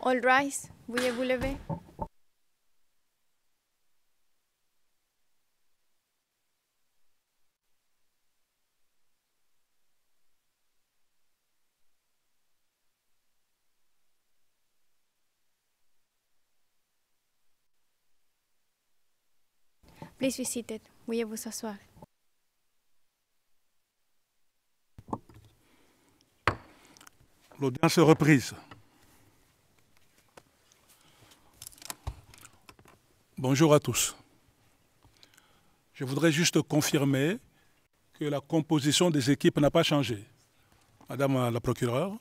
All rise. Veuillez vous lever. Please be seated. Veuillez vous asseoir. L'audience est reprise. Bonjour à tous. Je voudrais juste confirmer que la composition des équipes n'a pas changé. Madame la procureure.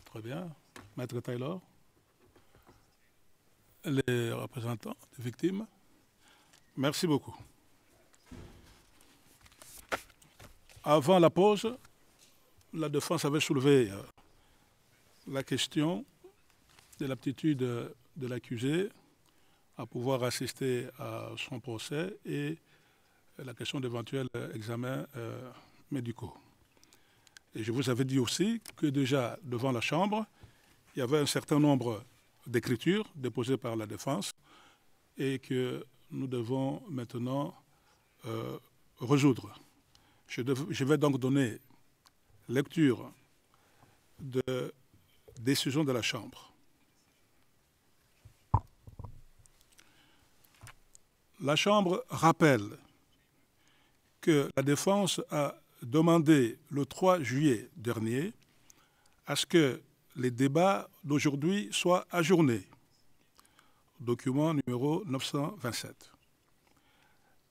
Très bien. Maître Taylor. Les représentants des victimes. Merci beaucoup. Avant la pause, la défense avait soulevé la question de l'aptitude de l'accusé à pouvoir assister à son procès et la question d'éventuels examens médicaux. Et je vous avais dit aussi que déjà devant la Chambre, il y avait un certain nombre d'écritures déposées par la défense et que nous devons maintenant résoudre. Je vais donc donner lecture de décision de la Chambre. La Chambre rappelle que la défense a demandé le 3 juillet dernier à ce que les débats d'aujourd'hui soient ajournés. Document numéro 927.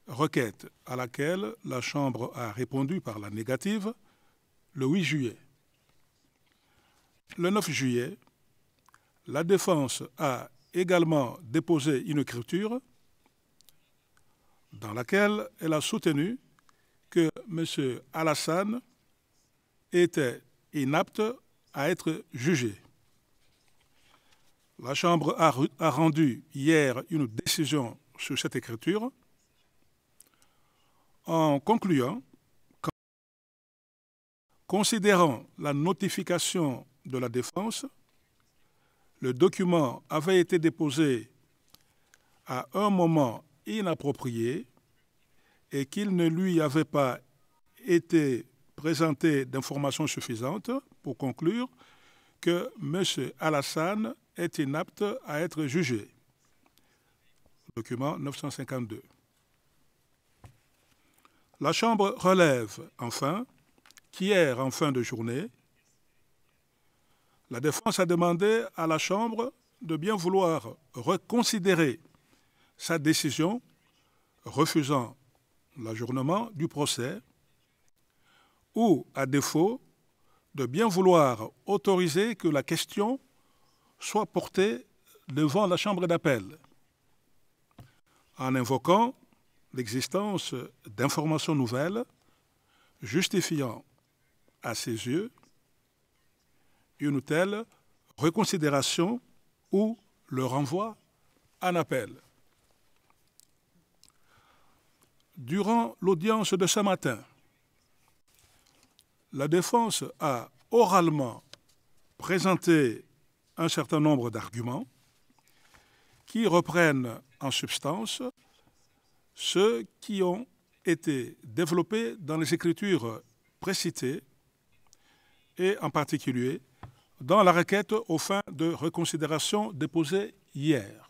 Requête à laquelle la Chambre a répondu par la négative le 8 juillet. Le 9 juillet, la défense a également déposé une écriture dans laquelle elle a soutenu que M. Alassane était inapte à être jugé. La Chambre a rendu hier une décision sur cette écriture en concluant qu'en considérant la notification de la défense, le document avait été déposé à un moment inapproprié et qu'il ne lui avait pas été présenté d'informations suffisantes pour conclure que M. Alassane est inapte à être jugé. Document 952. La Chambre relève enfin qu'hier, en fin de journée, la défense a demandé à la Chambre de bien vouloir reconsidérer sa décision refusant l'ajournement du procès ou, à défaut, de bien vouloir autoriser que la question soit portée devant la Chambre d'appel en invoquant l'existence d'informations nouvelles justifiant à ses yeux une telle reconsidération ou le renvoi en appel. Durant l'audience de ce matin, la défense a oralement présenté un certain nombre d'arguments qui reprennent en substance ceux qui ont été développés dans les écritures précitées et en particulier dans la requête aux fins de reconsidération déposée hier.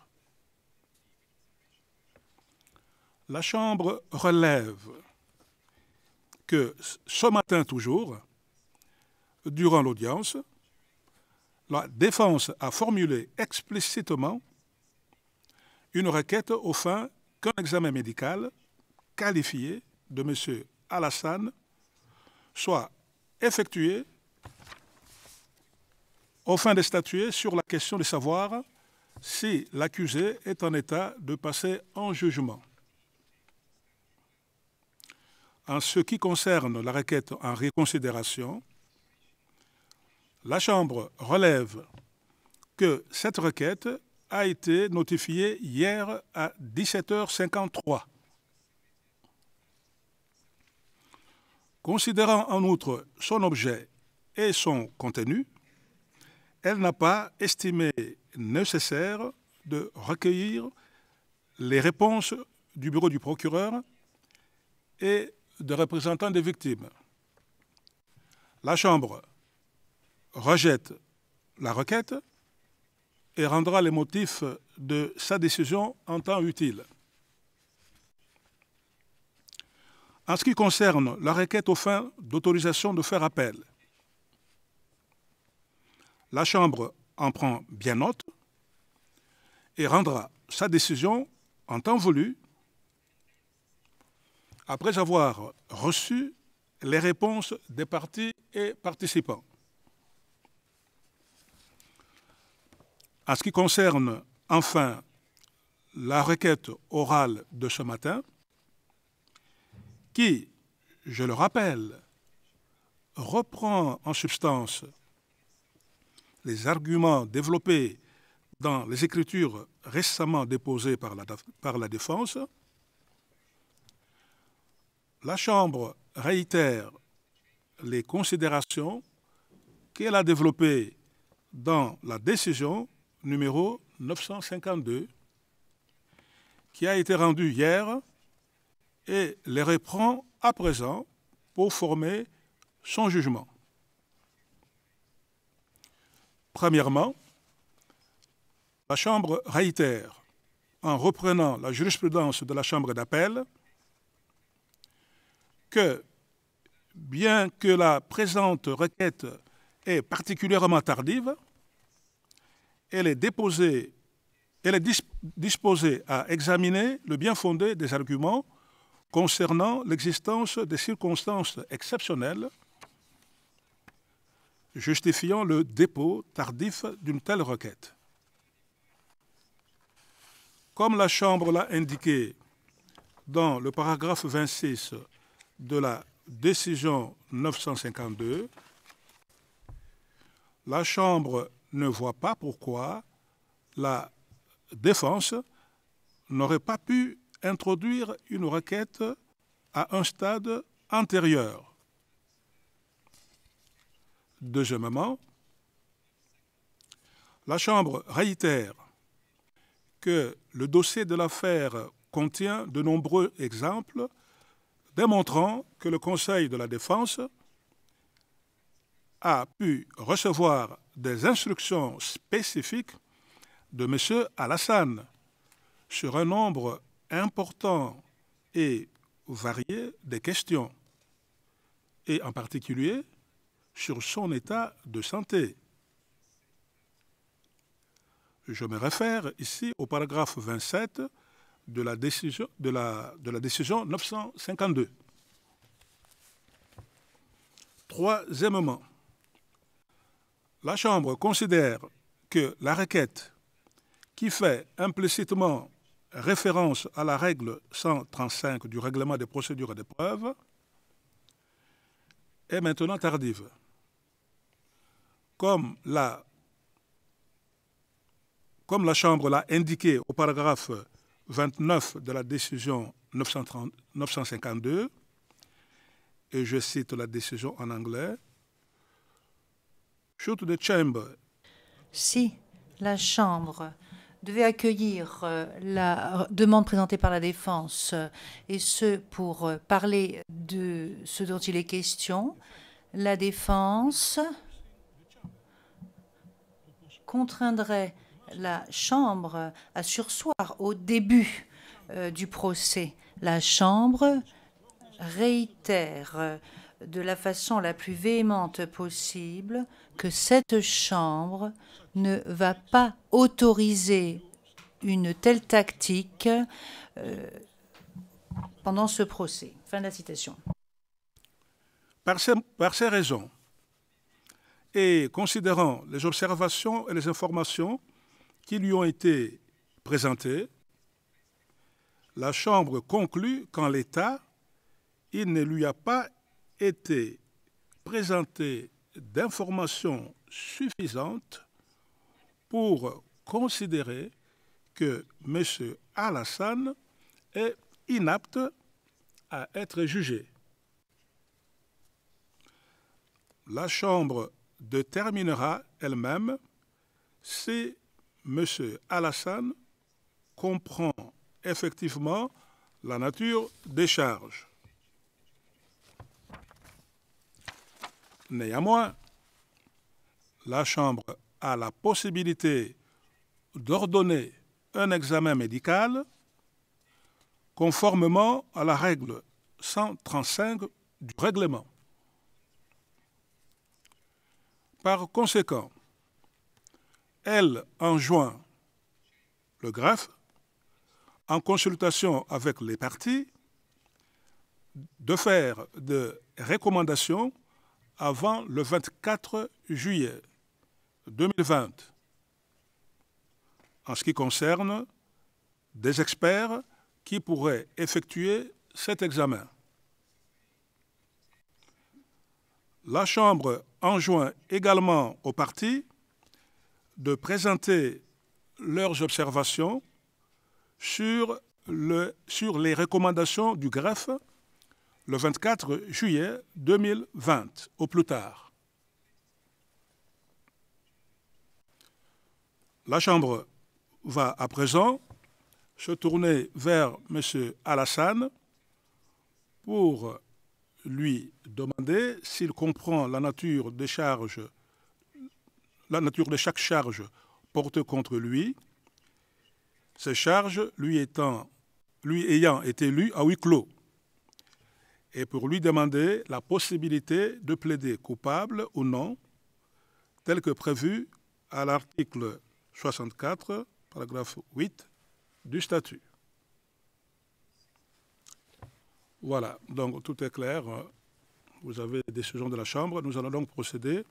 La Chambre relève que ce matin toujours, durant l'audience, la défense a formulé explicitement une requête aux fins qu'un examen médical qualifié de M. Alassane soit effectué aux fins de statuer sur la question de savoir si l'accusé est en état de passer en jugement. En ce qui concerne la requête en reconsidération, la Chambre relève que cette requête a été notifiée hier à 17h53. Considérant en outre son objet et son contenu, elle n'a pas estimé nécessaire de recueillir les réponses du bureau du procureur et des représentants des victimes. La Chambre rejette la requête et rendra les motifs de sa décision en temps utile. En ce qui concerne la requête aux fins d'autorisation de faire appel, la Chambre en prend bien note et rendra sa décision en temps voulu après avoir reçu les réponses des parties et participants. En ce qui concerne enfin la requête orale de ce matin, qui, je le rappelle, reprend en substance les arguments développés dans les écritures récemment déposées par la défense, la Chambre réitère les considérations qu'elle a développées dans la décision numéro 952, qui a été rendue hier, et les reprend à présent pour former son jugement. Premièrement, la Chambre réitère, en reprenant la jurisprudence de la Chambre d'appel, que, bien que la présente requête est particulièrement tardive, elle est disposée à examiner le bien-fondé des arguments concernant l'existence des circonstances exceptionnelles justifiant le dépôt tardif d'une telle requête. Comme la Chambre l'a indiqué dans le paragraphe 26 de la décision 952, la Chambre ne voit pas pourquoi la défense n'aurait pas pu introduire une requête à un stade antérieur. Deuxièmement, la Chambre réitère que le dossier de l'affaire contient de nombreux exemples démontrant que le Conseil de la défense a pu recevoir des instructions spécifiques de M. Alassane sur un nombre important et varié de questions, et en particulier sur son état de santé. Je me réfère ici au paragraphe 27 de la décision 952. Troisièmement, la Chambre considère que la requête qui fait implicitement référence à la règle 135 du règlement des procédures d'épreuve est maintenant tardive. Comme la Chambre l'a indiqué au paragraphe 29 de la décision 952, et je cite la décision en anglais, should the chamber... Si la Chambre devait accueillir la demande présentée par la défense, et ce pour parler de ce dont il est question, la défense contraindrait la Chambre à surseoir au début du procès. La Chambre réitère de la façon la plus véhémente possible que cette Chambre ne va pas autoriser une telle tactique pendant ce procès. Fin de la citation. Par ces raisons, et considérant les observations et les informations qui lui ont été présentées, la Chambre conclut qu'en l'état, il ne lui a pas été présenté d'informations suffisantes pour considérer que M. Alassane est inapte à être jugé. La Chambre déterminera elle-même si M. Alassane comprend effectivement la nature des charges. Néanmoins, la Chambre a la possibilité d'ordonner un examen médical conformément à la règle 135 du règlement. Par conséquent, elle enjoint le greffe, en consultation avec les parties, de faire des recommandations avant le 24 juillet 2020 en ce qui concerne des experts qui pourraient effectuer cet examen. La Chambre enjoint également aux parties de présenter leurs observations sur les recommandations du greffe le 24 juillet 2020, au plus tard. La Chambre va à présent se tourner vers M. Alassane pour lui demander s'il comprend la nature des charges, la nature de chaque charge portée contre lui, ces charges lui ayant été lues à huis clos, et pour lui demander la possibilité de plaider coupable ou non, tel que prévu à l'article 64, paragraphe 8 du statut. Voilà, donc tout est clair. Vous avez les décisions de la Chambre. Nous allons donc procéder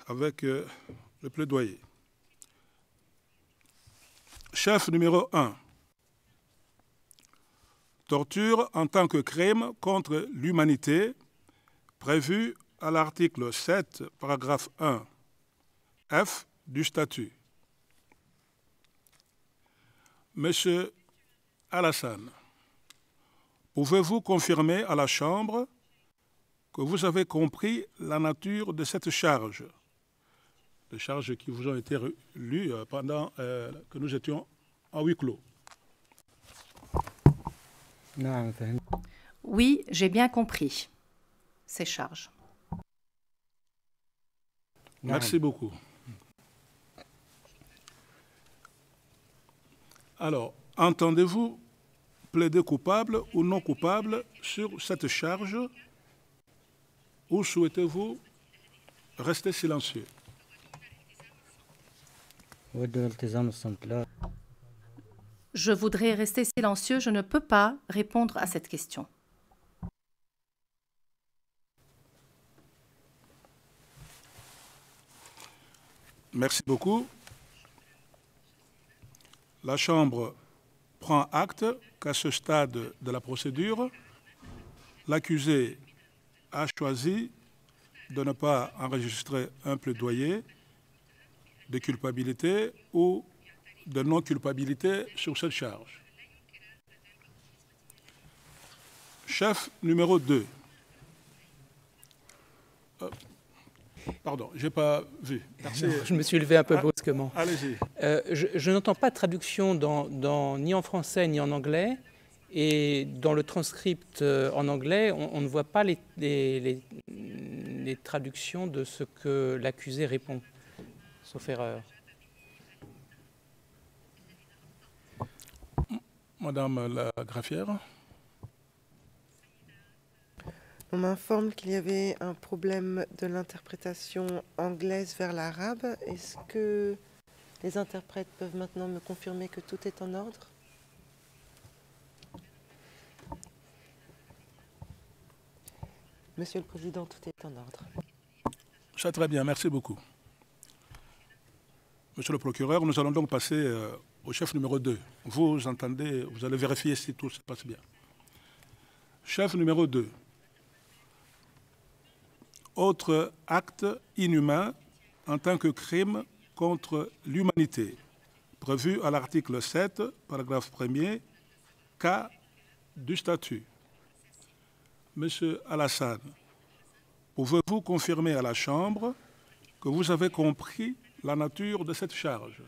avec le plaidoyer. Chef numéro 1. Torture en tant que crime contre l'humanité prévu à l'article 7, paragraphe 1, F du statut. Monsieur Alassane, pouvez-vous confirmer à la Chambre que vous avez compris la nature de cette charge, les charges qui vous ont été lues pendant que nous étions en huis clos? Oui, j'ai bien compris ces charges. Merci beaucoup. Alors, entendez-vous plaider coupable ou non coupable sur cette charge ou souhaitez-vous rester silencieux? Je voudrais rester silencieux, je ne peux pas répondre à cette question. Merci beaucoup. La Chambre prend acte qu'à ce stade de la procédure, l'accusé a choisi de ne pas enregistrer un plaidoyer de culpabilité ou de non-culpabilité sur cette charge. Chef numéro 2. Pardon, je n'ai pas vu. Merci. Non, je me suis levé un peu brusquement. Allez-y. Je n'entends pas de traduction ni en français ni en anglais. Et dans le transcript en anglais, on ne voit pas les traductions de ce que l'accusé répond, sauf erreur. Madame la greffière. On m'informe qu'il y avait un problème de l'interprétation anglaise vers l'arabe. Est-ce que les interprètes peuvent maintenant me confirmer que tout est en ordre? Monsieur le Président, tout est en ordre. C'est très bien, merci beaucoup. Monsieur le procureur, nous allons donc passer au chef numéro 2. Vous entendez, vous allez vérifier si tout se passe bien. Chef numéro 2. Autre acte inhumain en tant que crime contre l'humanité, prévu à l'article 7, paragraphe 1er, K du statut. Monsieur Alassane, pouvez-vous confirmer à la Chambre que vous avez compris la nature de cette charge?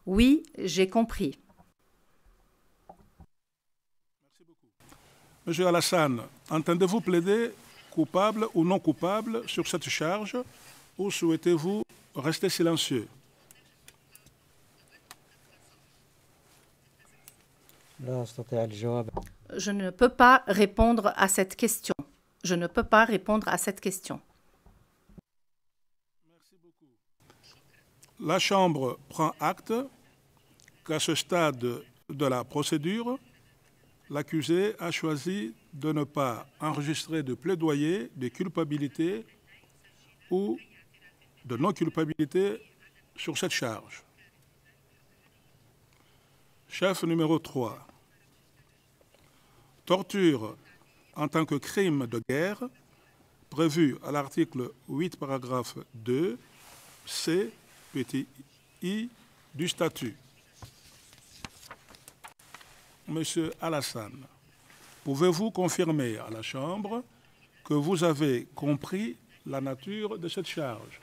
Oui, j'ai compris. Monsieur Alassane, entendez-vous plaider coupable ou non coupable sur cette charge ou souhaitez-vous rester silencieux? Je ne peux pas répondre à cette question. Je ne peux pas répondre à cette question. La Chambre prend acte qu'à ce stade de la procédure, l'accusé a choisi de ne pas enregistrer de plaidoyer de culpabilité ou de non-culpabilité sur cette charge. Chef numéro 3. Torture en tant que crime de guerre prévu à l'article 8, paragraphe 2, C, petit I du statut. Monsieur Alassane, pouvez-vous confirmer à la Chambre que vous avez compris la nature de cette charge?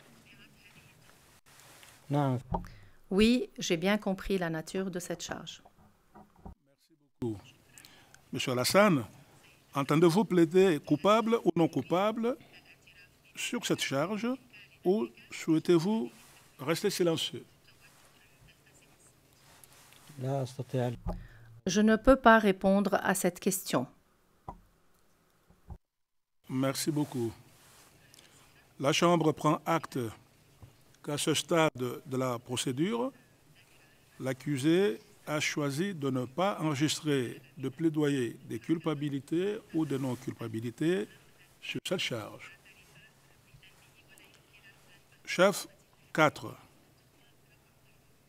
Non. Oui, j'ai bien compris la nature de cette charge. Monsieur Alassane, entendez-vous plaider coupable ou non coupable sur cette charge ou souhaitez-vous rester silencieux? Je ne peux pas répondre à cette question. Merci beaucoup. La Chambre prend acte qu'à ce stade de la procédure, l'accusé a choisi de ne pas enregistrer de plaidoyer de culpabilité ou de non-culpabilité sur cette charge. Chef 4.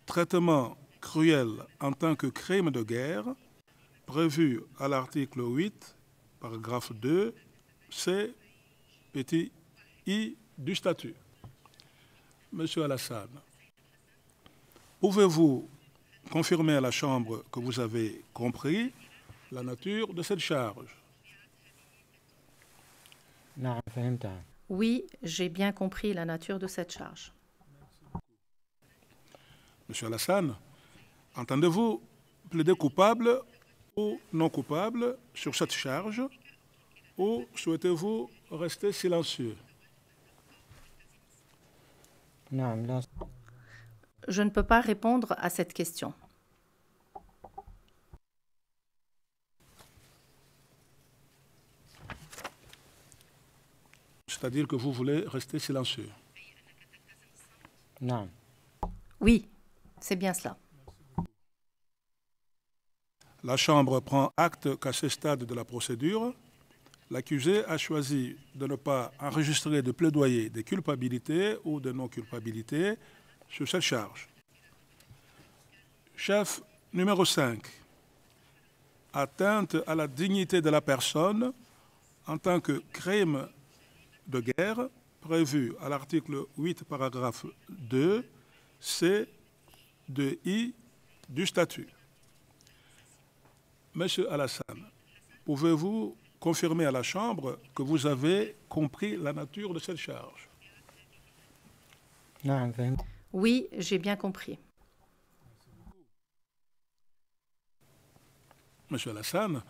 Traitement cruel en tant que crime de guerre prévu à l'article 8, paragraphe 2, C, petit I du statut. Monsieur Alassane, pouvez-vous confirmer à la Chambre que vous avez compris la nature de cette charge? Oui, j'ai bien compris la nature de cette charge. Monsieur Alassane, entendez-vous plaider coupable ou non coupable sur cette charge ou souhaitez-vous rester silencieux? Non. Je ne peux pas répondre à cette question. C'est-à-dire que vous voulez rester silencieux? Non. Oui, c'est bien cela. La Chambre prend acte qu'à ce stade de la procédure, l'accusé a choisi de ne pas enregistrer de plaidoyer de culpabilité ou de non-culpabilité sur cette charge. Chef numéro 5. Atteinte à la dignité de la personne en tant que crime de guerre prévu à l'article 8, paragraphe 2, C, 2I du statut. Monsieur Alassane, pouvez-vous confirmer à la Chambre que vous avez compris la nature de cette charge? Non. Oui, j'ai bien compris. Monsieur Alassane,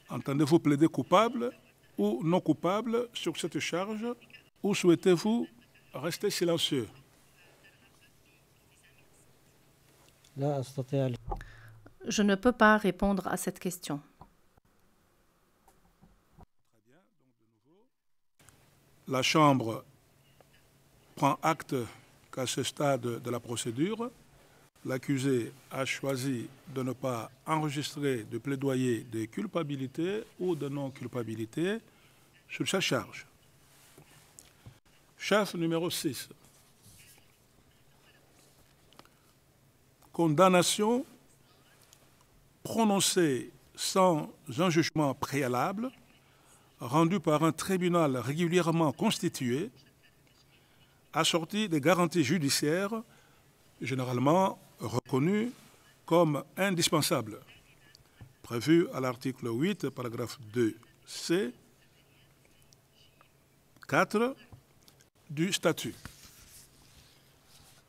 entendez-vous plaider coupable ou non coupable sur cette charge ou souhaitez-vous rester silencieux? Je ne peux pas répondre à cette question. La Chambre prend acte qu'à ce stade de la procédure, l'accusé a choisi de ne pas enregistrer de plaidoyer de culpabilité ou de non-culpabilité sur sa charge. Chef numéro 6. Condamnation prononcée sans un jugement préalable, rendu par un tribunal régulièrement constitué, assorti de garanties judiciaires généralement reconnues comme indispensables, prévues à l'article 8, paragraphe 2C, 4 du statut.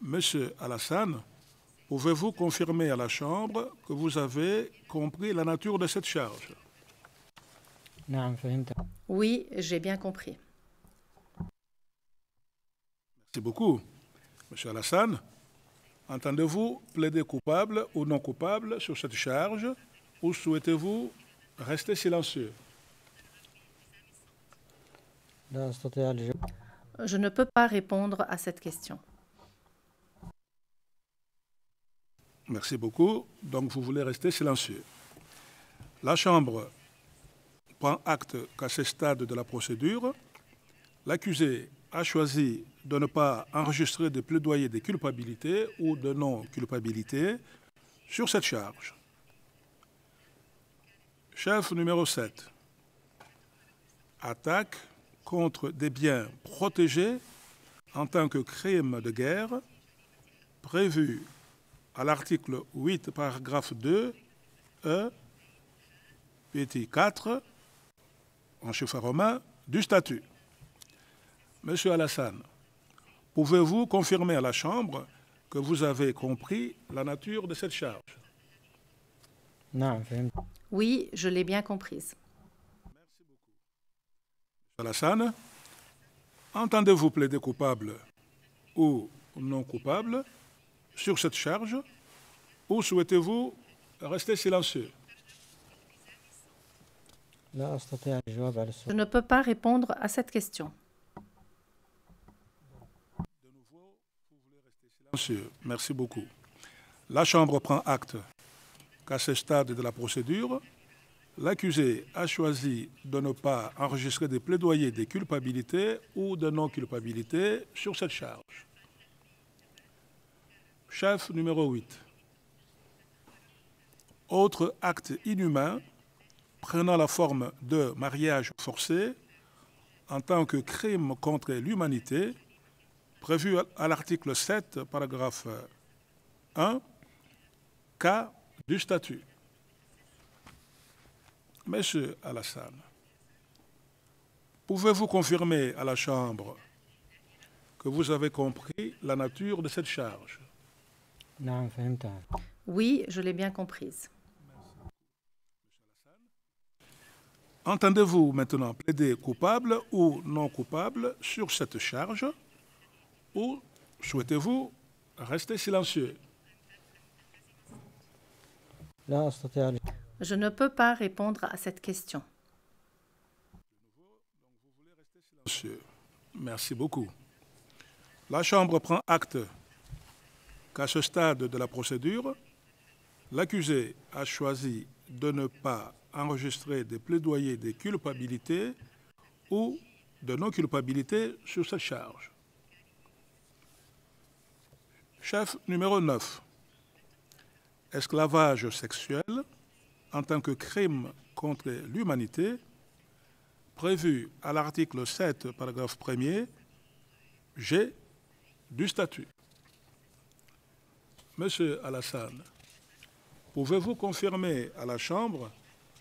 Monsieur Alassane, pouvez-vous confirmer à la Chambre que vous avez compris la nature de cette charge? نعم فهمت. Oui, j'ai bien compris. Merci beaucoup. Monsieur Alassane, entendez-vous plaider coupable ou non coupable sur cette charge ou souhaitez-vous rester silencieux? لا أستطيع الجواب. Je ne peux pas répondre à cette question. Merci beaucoup. Donc vous voulez rester silencieux. La Chambre prend acte qu'à ce stade de la procédure, l'accusé a choisi de ne pas enregistrer de plaidoyer de culpabilité ou de non-culpabilité sur cette charge. Chef numéro 7. Attaque contre des biens protégés en tant que crime de guerre prévu à l'article 8, paragraphe 2, petit 4, en chiffre romain, du statut. Monsieur Alassane, pouvez-vous confirmer à la Chambre que vous avez compris la nature de cette charge? نعم فهمت. Oui, je l'ai bien comprise. Alassane, entendez-vous plaider coupable ou non coupable sur cette charge ou souhaitez-vous rester silencieux? لا أستطيع الجواب على Je السؤال. ne peux pas répondre à cette question. Silencieux. Merci beaucoup. La Chambre prend acte qu'à ce stade de la procédure, l'accusé a choisi de ne pas enregistrer des plaidoyers de culpabilité ou de non-culpabilité sur cette charge. Chef numéro 8. Autre acte inhumain prenant la forme de mariage forcé en tant que crime contre l'humanité prévu à l'article 7, paragraphe 1, K du statut. Monsieur Alassane, pouvez-vous confirmer à la Chambre que vous avez compris la nature de cette charge? نعم فهمتها. Oui, je l'ai bien comprise. Entendez-vous maintenant plaider coupable ou non coupable sur cette charge ou souhaitez-vous rester silencieux? لا أستطيع الجواب. Je ne peux pas répondre à cette question. Silencieux. Merci beaucoup. La Chambre prend acte qu'à ce stade de la procédure, l'accusé a choisi de ne pas enregistrer des plaidoyers de culpabilité ou de non-culpabilité sur cette charge. Chef numéro 9. Esclavage sexuel en tant que crime contre l'humanité prévu à l'article 7, paragraphe 1er, G du statut. Monsieur Alassane, pouvez-vous confirmer à la Chambre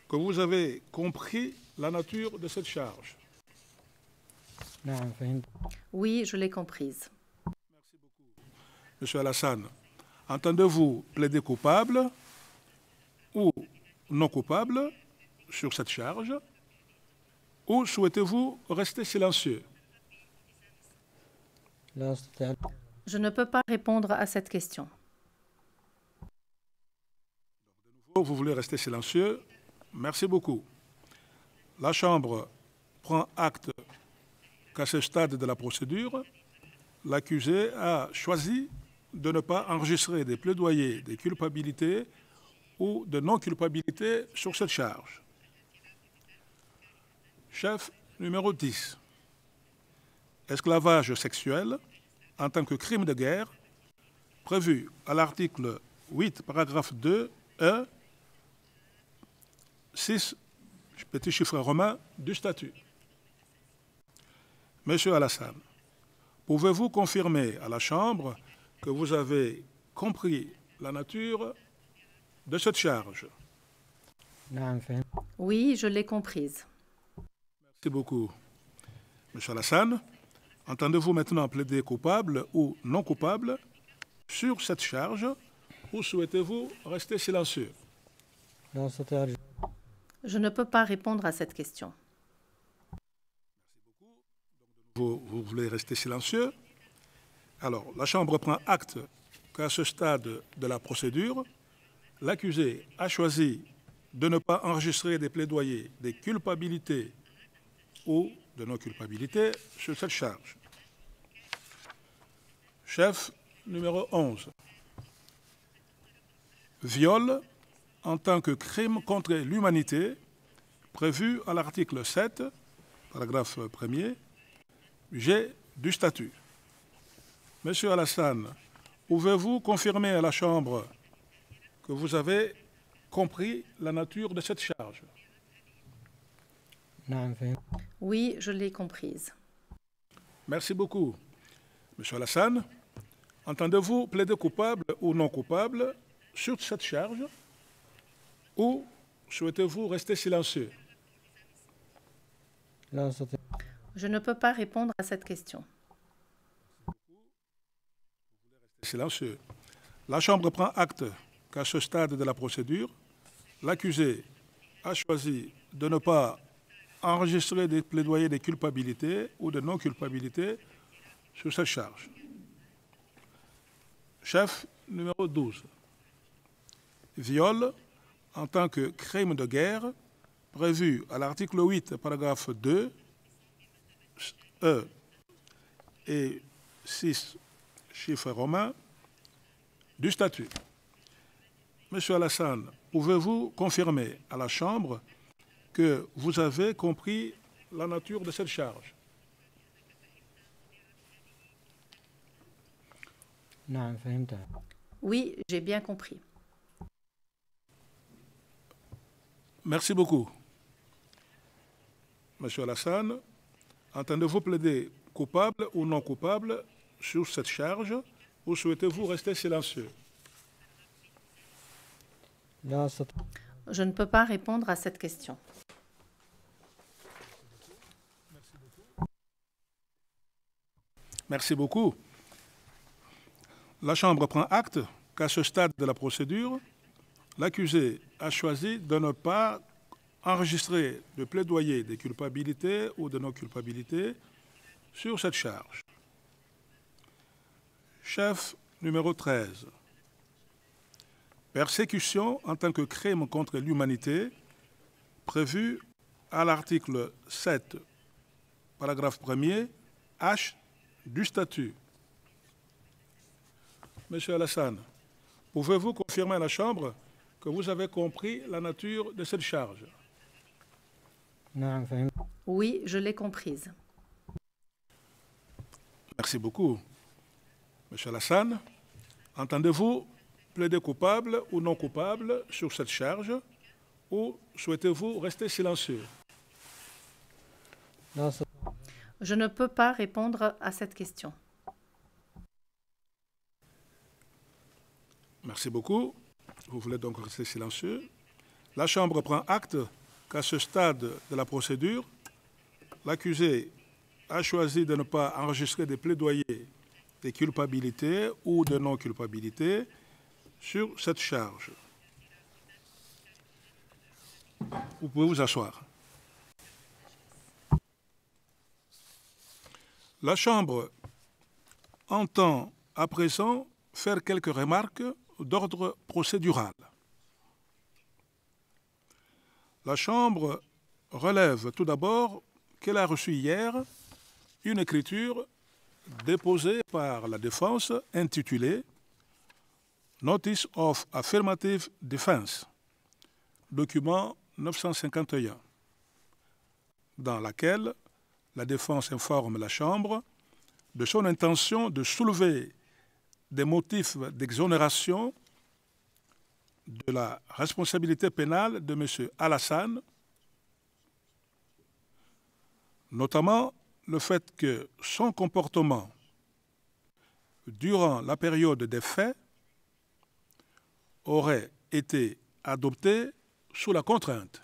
que vous avez compris la nature de cette charge? نعم فهمت. Oui, je l'ai comprise. Monsieur Alassane, entendez-vous plaider coupable ou non coupable sur cette charge ou souhaitez-vous rester silencieux? لا أستطيع. Je ne peux pas répondre à cette question. Vous voulez rester silencieux? Merci beaucoup. La Chambre prend acte qu'à ce stade de la procédure, l'accusé a choisi de ne pas enregistrer des plaidoyers de culpabilité ou de non-culpabilité sur cette charge. Chef numéro 10. Esclavage sexuel en tant que crime de guerre prévu à l'article 8, paragraphe 2, 6, petit chiffre romain du statut. Monsieur Alassane, pouvez-vous confirmer à la Chambre que vous avez compris la nature de cette charge? نعم فهمت. Oui, je l'ai comprise. Merci beaucoup. Monsieur Alassane, entendez-vous maintenant plaider coupable ou non coupable sur cette charge ou souhaitez-vous rester silencieux? لا أستطيع الجواب. Je ne peux pas répondre à cette question. Vous voulez rester silencieux? Alors, la Chambre prend acte qu'à ce stade de la procédure, l'accusé a choisi de ne pas enregistrer des plaidoyers des culpabilités ou de non-culpabilité sur cette charge. Chef numéro 11. Viol en tant que crime contre l'humanité prévu à l'article 7, paragraphe 1er, G du statut. Monsieur Alassane, pouvez-vous confirmer à la Chambre que vous avez compris la nature de cette charge? نعم فهمت. Oui, je l'ai comprise. Merci beaucoup. Monsieur Alassane, entendez-vous plaider coupable ou non coupable sur cette charge ou souhaitez-vous rester silencieux? لا أستطيع. Je ne peux pas répondre à cette question. Silencieux. La Chambre prend acte qu'à ce stade de la procédure, l'accusé a choisi de ne pas enregistrer des plaidoyers de culpabilité ou de non-culpabilité sur cette charge. Chef numéro 12. Viol en tant que crime de guerre prévu à l'article 8, paragraphe 2, E et 6, chiffre romain, du statut. Monsieur Alassane, pouvez-vous confirmer à la Chambre que vous avez compris la nature de cette charge? نعم فهمتها. Oui, j'ai bien compris. Merci beaucoup. Monsieur Alassane, entendez-vous plaider coupable ou non coupable sur cette charge ou souhaitez-vous rester silencieux? لا أستطيع. Je ne peux pas répondre à cette question. Merci beaucoup. La Chambre prend acte qu'à ce stade de la procédure, l'accusé a choisi de ne pas enregistrer de plaidoyer de culpabilité ou de non-culpabilité sur cette charge. Chef numéro 13. Persécution en tant que crime contre l'humanité prévu à l'article 7, paragraphe 1er, H du statut. Monsieur Alassane, pouvez-vous confirmer à la Chambre que vous avez compris la nature de cette charge? نعم فهمت. Oui, je l'ai comprise. Merci beaucoup. Monsieur Alassane, entendez-vous plaider coupable ou non coupable sur cette charge ou souhaitez-vous rester silencieux? لا أستطيع. Je ne peux pas répondre à cette question. Merci beaucoup. Vous voulez donc rester silencieux. La Chambre prend acte qu'à ce stade de la procédure, l'accusé a choisi de ne pas enregistrer des plaidoyers de culpabilité ou de non-culpabilité sur cette charge. Vous pouvez vous asseoir. La Chambre entend à présent faire quelques remarques d'ordre procédural. La Chambre relève tout d'abord qu'elle a reçu hier une écriture déposée par la défense intitulée Notice of Affirmative Defense, document 951, dans laquelle la défense informe la Chambre de son intention de soulever des motifs d'exonération de la responsabilité pénale de M. Alassane, notamment le fait que son comportement durant la période des faits aurait été adopté sous la contrainte.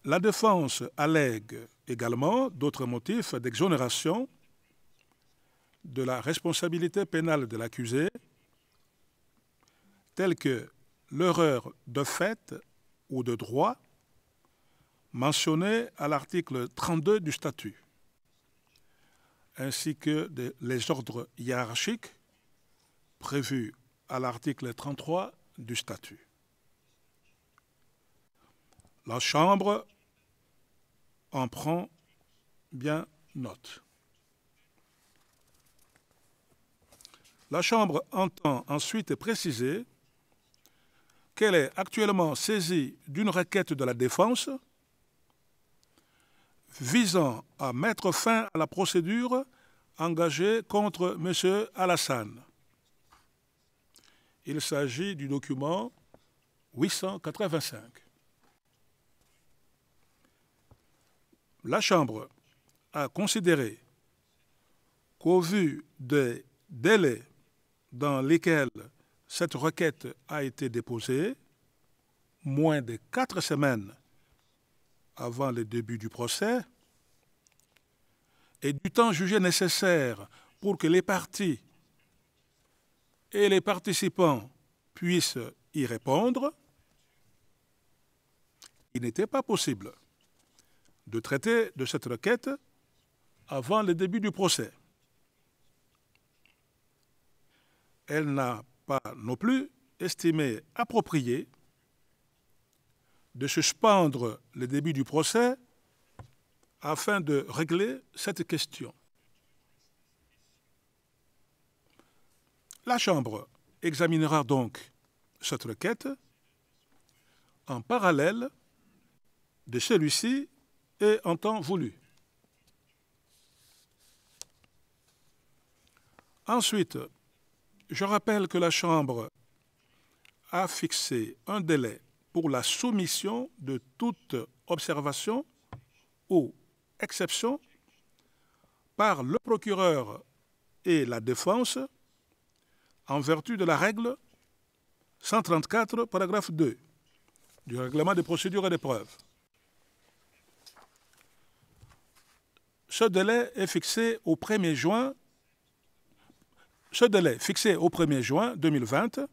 La défense allègue également d'autres motifs d'exonération de la responsabilité pénale de l'accusé, tels que l'erreur de fait ou de droit mentionnée à l'article 32 du statut, ainsi que les ordres hiérarchiques prévus à l'article 33 du statut. La Chambre en prend bien note. La Chambre entend ensuite préciser qu'elle est actuellement saisie d'une requête de la défense visant à mettre fin à la procédure engagée contre M. Alassane. Il s'agit du document 885. La Chambre a considéré qu'au vu des délais dans lesquels cette requête a été déposée, moins de 4 semaines avant le début du procès, et du temps jugé nécessaire pour que les parties et les participants puissent y répondre, il n'était pas possible de traiter de cette requête avant le début du procès. Elle n'a pas non plus estimé approprié de suspendre le début du procès afin de régler cette question. La Chambre examinera donc cette requête en parallèle de celui-ci et en temps voulu. Ensuite, je rappelle que la Chambre a fixé un délai pour la soumission de toute observation ou exception par le procureur et la défense en vertu de la règle 134, paragraphe 2 du règlement des procédures et des preuves. Ce délai est fixé au 1er juin. Ce délai, fixé au 1er juin 2020,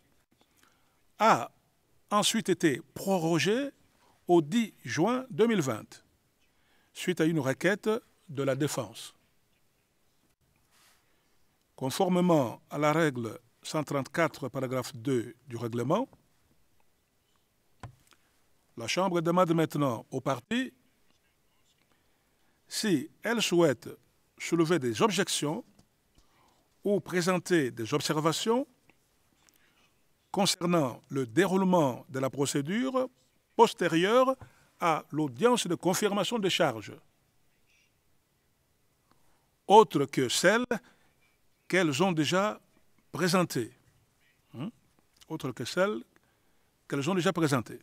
a ensuite été prorogé au 10 juin 2020, suite à une requête de la défense. Conformément à la règle 134, paragraphe 2 du règlement, la Chambre demande maintenant aux parties si elles souhaitent soulever des objections ou présenter des observations concernant le déroulement de la procédure postérieure à l'audience de confirmation des charges, autres que celles qu'elles ont déjà présentées. Autres que celles qu'elles ont déjà présentées.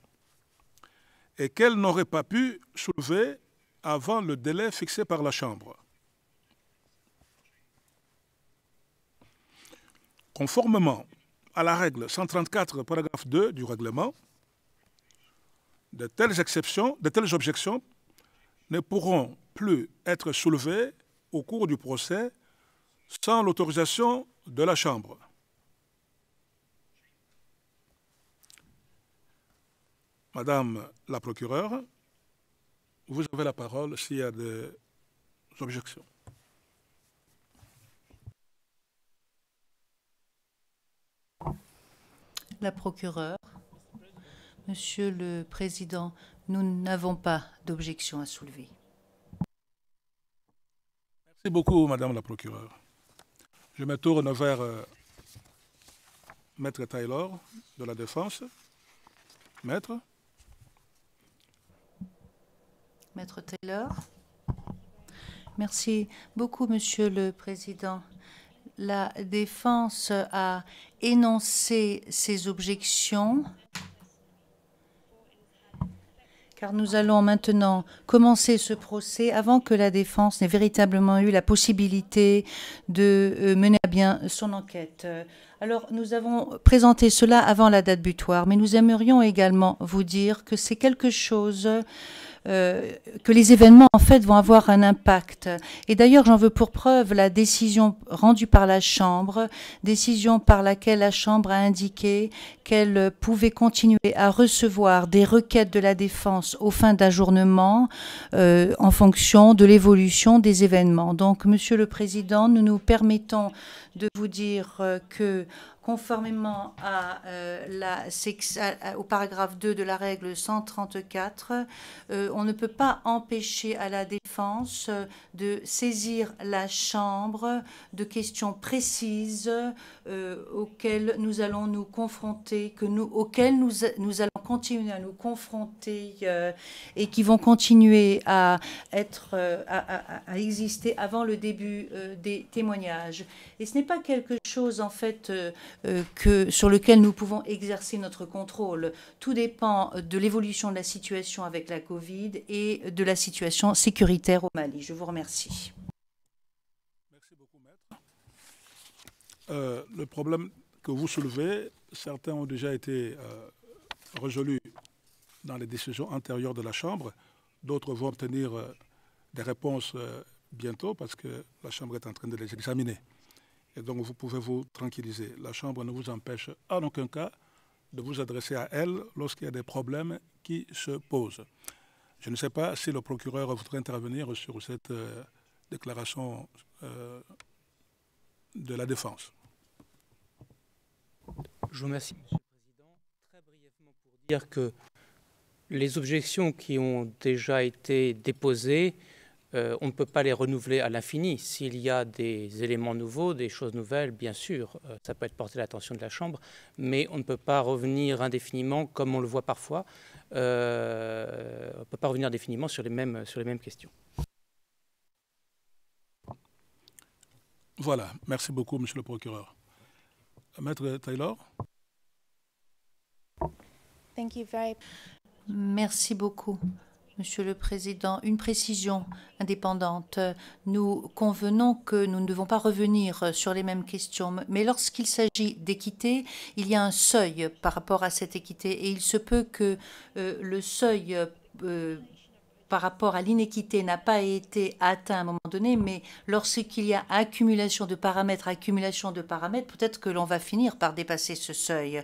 Et qu'elles n'auraient pas pu soulever avant le délai fixé par la Chambre. Conformément à la règle 134, paragraphe 2 du règlement, de telles objections ne pourront plus être soulevées au cours du procès sans l'autorisation de la Chambre. Madame la procureure, vous avez la parole s'il y a des objections. La procureure. Monsieur le Président, nous n'avons pas d'objection à soulever. Merci beaucoup, Madame la procureure. Je me tourne vers Maître Taylor de la Défense. Maître. Maître Taylor. Merci beaucoup, Monsieur le Président. La Défense a énoncé ses objections, car nous allons maintenant commencer ce procès avant que la Défense n'ait véritablement eu la possibilité de mener à bien son enquête. Alors, nous avons présenté cela avant la date butoir, mais nous aimerions également vous dire que c'est quelque chose que les événements en fait vont avoir un impact. Et d'ailleurs, j'en veux pour preuve la décision rendue par la Chambre, décision par laquelle la Chambre a indiqué qu'elle pouvait continuer à recevoir des requêtes de la défense aux fins d'ajournement en fonction de l'évolution des événements. Donc, Monsieur le Président, nous nous permettons de vous dire que conformément au paragraphe 2 de la règle 134, on ne peut pas empêcher à la défense de saisir la Chambre de questions précises auxquelles nous allons nous confronter, auxquelles nous allons continuer à nous confronter et qui vont continuer à exister avant le début des témoignages. Et ce n'est pas quelque chose, en fait, sur lequel nous pouvons exercer notre contrôle. Tout dépend de l'évolution de la situation avec la Covid et de la situation sécuritaire au Mali. Je vous remercie. Merci beaucoup, Maître. Le problème que vous soulevez, certains ont déjà été résolus dans les décisions antérieures de la Chambre. D'autres vont obtenir des réponses bientôt parce que la Chambre est en train de les examiner. Et donc, vous pouvez vous tranquilliser. La Chambre ne vous empêche en aucun cas de vous adresser à elle lorsqu'il y a des problèmes qui se posent. Je ne sais pas si le procureur voudrait intervenir sur cette déclaration de la défense. Je vous remercie, Monsieur le Président. Très brièvement pour dire que les objections qui ont déjà été déposées, on ne peut pas les renouveler à l'infini. S'il y a des éléments nouveaux, des choses nouvelles, bien sûr, ça peut être porté à l'attention de la Chambre, mais on ne peut pas revenir indéfiniment, comme on le voit parfois. On ne peut pas revenir indéfiniment sur les mêmes questions. Voilà, merci beaucoup, Monsieur le procureur. Maître Taylor. Thank you very Merci beaucoup, Monsieur le Président. Une précision indépendante. Nous convenons que nous ne devons pas revenir sur les mêmes questions, mais lorsqu'il s'agit d'équité, il y a un seuil par rapport à cette équité et il se peut que le seuil par rapport à l'inéquité n'a pas été atteint à un moment donné, mais lorsqu'il y a accumulation de paramètres, peut-être que l'on va finir par dépasser ce seuil.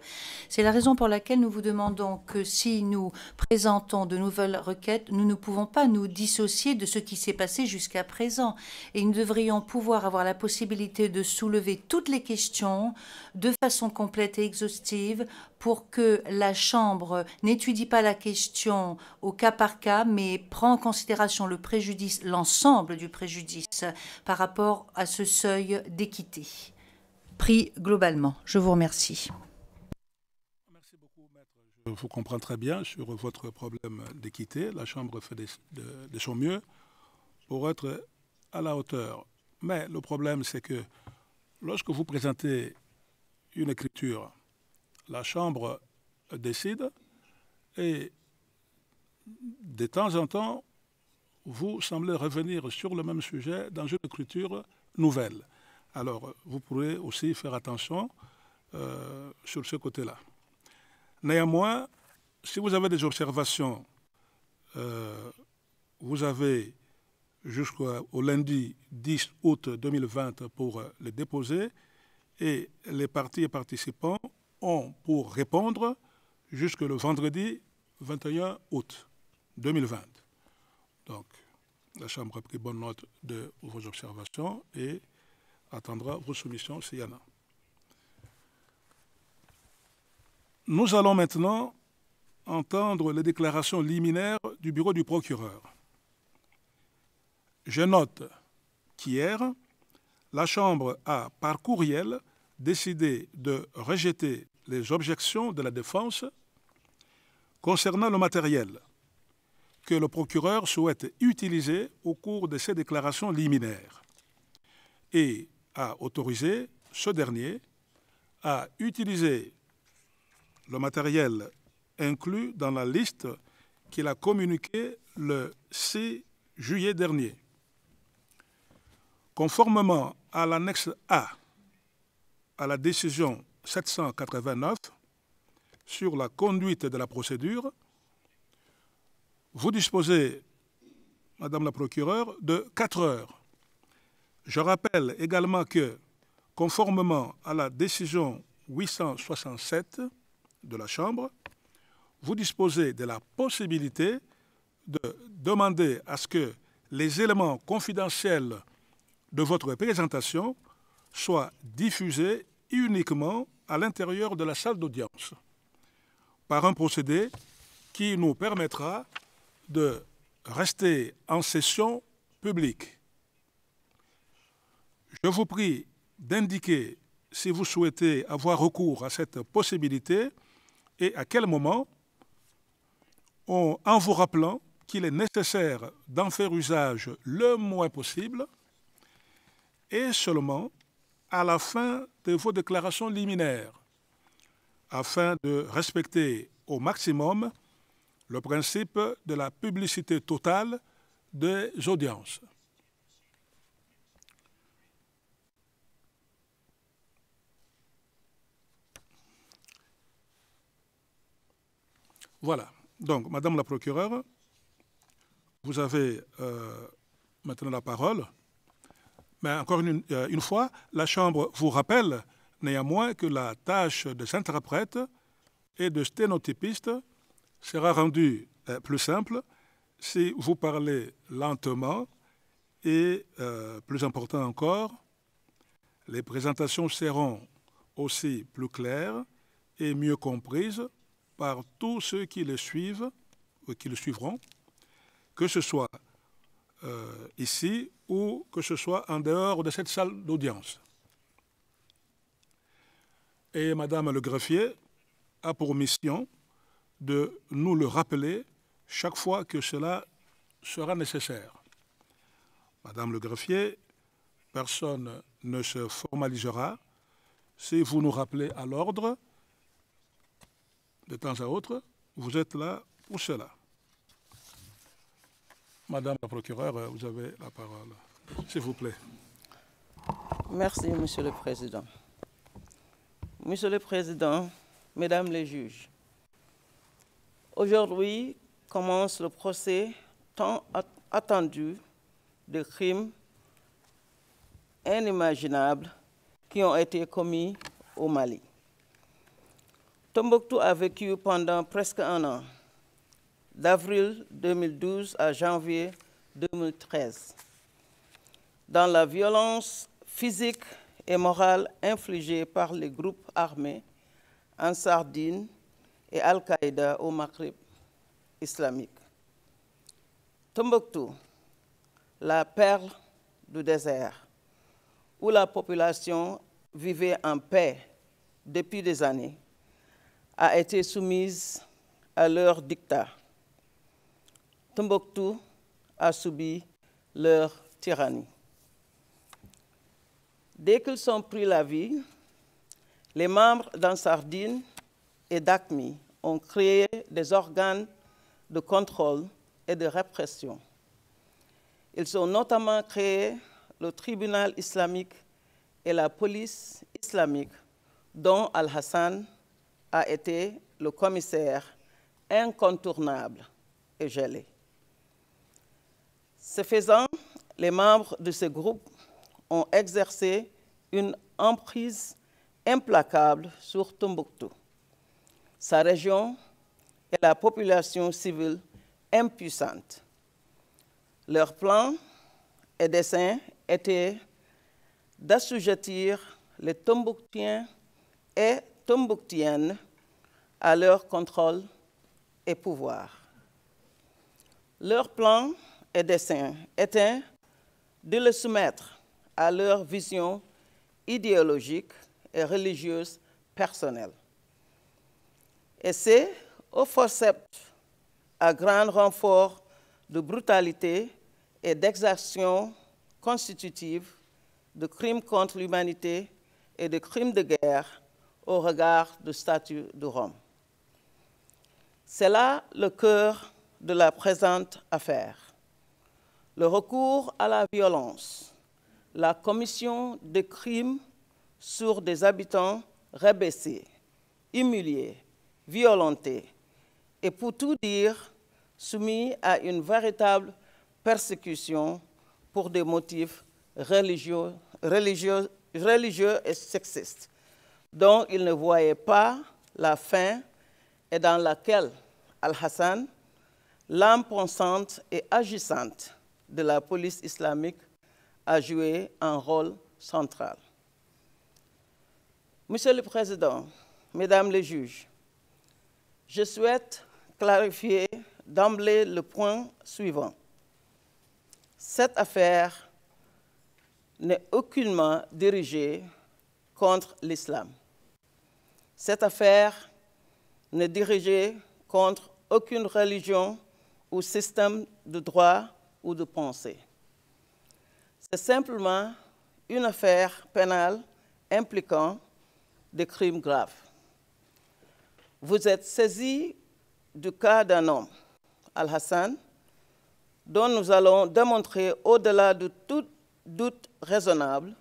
C'est la raison pour laquelle nous vous demandons que si nous présentons de nouvelles requêtes, nous ne pouvons pas nous dissocier de ce qui s'est passé jusqu'à présent. Et nous devrions pouvoir avoir la possibilité de soulever toutes les questions de façon complète et exhaustive pour que la Chambre n'étudie pas la question au cas par cas, mais prend en considération le préjudice, l'ensemble du préjudice par rapport à ce seuil d'équité pris globalement. Je vous remercie. Merci beaucoup, Maître. Je vous comprends très bien sur votre problème d'équité. La Chambre fait de son mieux pour être à la hauteur. Mais le problème, c'est que lorsque vous présentez une écriture, la Chambre décide et de temps en temps, vous semblez revenir sur le même sujet dans une écriture nouvelle. Alors, vous pourrez aussi faire attention sur ce côté-là. Néanmoins, si vous avez des observations, vous avez jusqu'au lundi 10 août 2020 pour les déposer et les parties et participants ont pour répondre jusque le vendredi 21 août 2020. Donc, la Chambre a pris bonne note de vos observations et attendra vos soumissions s'il y en a. Nous allons maintenant entendre les déclarations liminaires du bureau du procureur. Je note qu'hier, la Chambre a, par courriel, décidé de rejeter les objections de la défense concernant le matériel que le procureur souhaite utiliser au cours de ces déclarations liminaires et a autorisé ce dernier à utiliser le matériel inclus dans la liste qu'il a communiquée le 6 juillet dernier. Conformément à l'annexe A à la décision 789 sur la conduite de la procédure, vous disposez, Madame la procureure, de 4 heures. Je rappelle également que, conformément à la décision 867 de la Chambre, vous disposez de la possibilité de demander à ce que les éléments confidentiels de votre présentation soient diffusés uniquement à l'intérieur de la salle d'audience, par un procédé qui nous permettra de rester en session publique. Je vous prie d'indiquer si vous souhaitez avoir recours à cette possibilité et à quel moment, en vous rappelant qu'il est nécessaire d'en faire usage le moins possible et seulement à la fin de vos déclarations liminaires, afin de respecter au maximum le principe de la publicité totale des audiences. Voilà. Donc, Madame la procureure, vous avez maintenant la parole. Mais encore une fois, la Chambre vous rappelle néanmoins que la tâche des interprètes et de sténotypistes sera rendue plus simple si vous parlez lentement et, plus important encore, les présentations seront aussi plus claires et mieux comprises par tous ceux qui le suivent ou qui le suivront, que ce soit ici ou que ce soit en dehors de cette salle d'audience. Et Madame le greffier a pour mission de nous le rappeler chaque fois que cela sera nécessaire. Madame le greffier, personne ne se formalisera si vous nous rappelez à l'ordre de temps à autre. Vous êtes là pour cela. Madame la procureure, vous avez la parole. S'il vous plaît. Merci, Monsieur le Président. Monsieur le Président, Mesdames les juges, aujourd'hui commence le procès tant attendu de crimes inimaginables qui ont été commis au Mali. Tombouctou a vécu pendant presque un an, d'avril 2012 à janvier 2013, dans la violence physique et morale infligée par les groupes armés Ansar Dine et Al-Qaïda au Maghreb islamique. Tombouctou, la perle du désert, où la population vivait en paix depuis des années, a été soumise à leur dictat. Tombouctou a subi leur tyrannie. Dès qu'ils ont pris la vie, les membres d'Ansar Dine et d'AQMI ont créé des organes de contrôle et de répression. Ils ont notamment créé le tribunal islamique et la police islamique, dont Al-Hassan a été le commissaire incontournable et gelé. Ce faisant, les membres de ce groupe ont exercé une emprise implacable sur Tombouctou, sa région et la population civile impuissante. Leur plan et dessein était d'assujettir les Tombouctiens et Tombouctiennes à leur contrôle et pouvoir. Leur plan et dessein était de les soumettre à leur vision idéologique et religieuse personnelle. Et c'est au forceps, à grand renfort de brutalité et d'exertion constitutive de crimes contre l'humanité et de crimes de guerre au regard du statut de Rome. C'est là le cœur de la présente affaire. Le recours à la violence, la commission de crimes sur des habitants rabaissés, humiliés, violentés, et pour tout dire, soumis à une véritable persécution pour des motifs religieux et sexistes, dont il ne voyait pas la fin et dans laquelle Al-Hassan, l'âme pensante et agissante de la police islamique, a joué un rôle central. Monsieur le Président, Mesdames les juges, je souhaite clarifier d'emblée le point suivant. Cette affaire n'est aucunement dirigée contre l'islam. Cette affaire n'est dirigée contre aucune religion ou système de droit ou de pensée. C'est simplement une affaire pénale impliquant des crimes graves. Vous êtes saisi du cas d'un homme, Al-Hassan, dont nous allons démontrer au-delà de tout doute raisonnable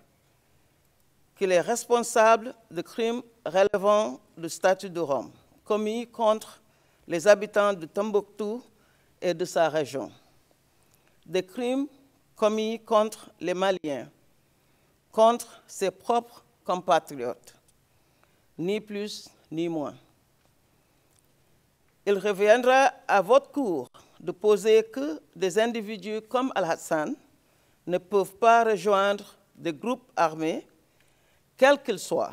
qu'il est responsable de crimes relevant du statut de Rome, commis contre les habitants de Tombouctou et de sa région. Des crimes commis contre les Maliens, contre ses propres compatriotes, ni plus ni moins. Il reviendra à votre cour de poser que des individus comme Al-Hassan ne peuvent pas rejoindre des groupes armés, quels qu'ils soient,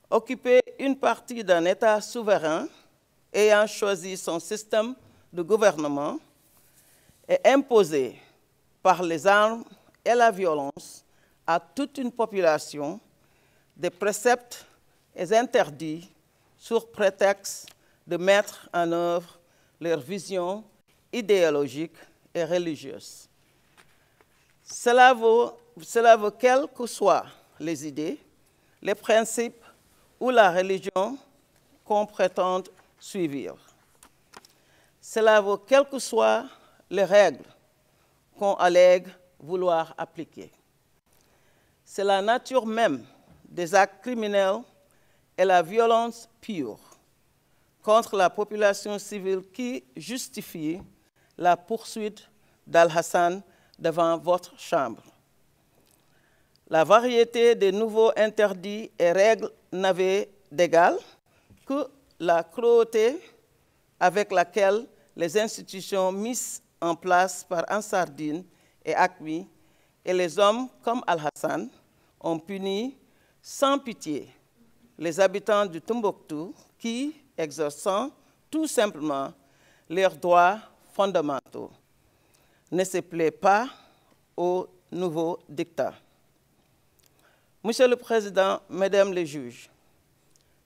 occuper une partie d'un État souverain ayant choisi son système de gouvernement et imposer par les armes et la violence à toute une population des préceptes et interdits sur prétexte de mettre en œuvre leur vision idéologique et religieuse. Cela vaut quelles que soient les idées, les principes ou la religion qu'on prétende suivre. Cela vaut quelles que soient les règles qu'on allègue vouloir appliquer. C'est la nature même des actes criminels et la violence pure contre la population civile qui justifie la poursuite d'Al-Hassan devant votre chambre. La variété des nouveaux interdits et règles n'avait d'égal que la cruauté avec laquelle les institutions mises en place par Ansardine et AQMI et les hommes comme Al-Hassan ont puni sans pitié les habitants du Tombouctou qui, exerçant tout simplement leurs droits fondamentaux, ne se plaît pas au nouveau dictat. Monsieur le Président, Mesdames les juges,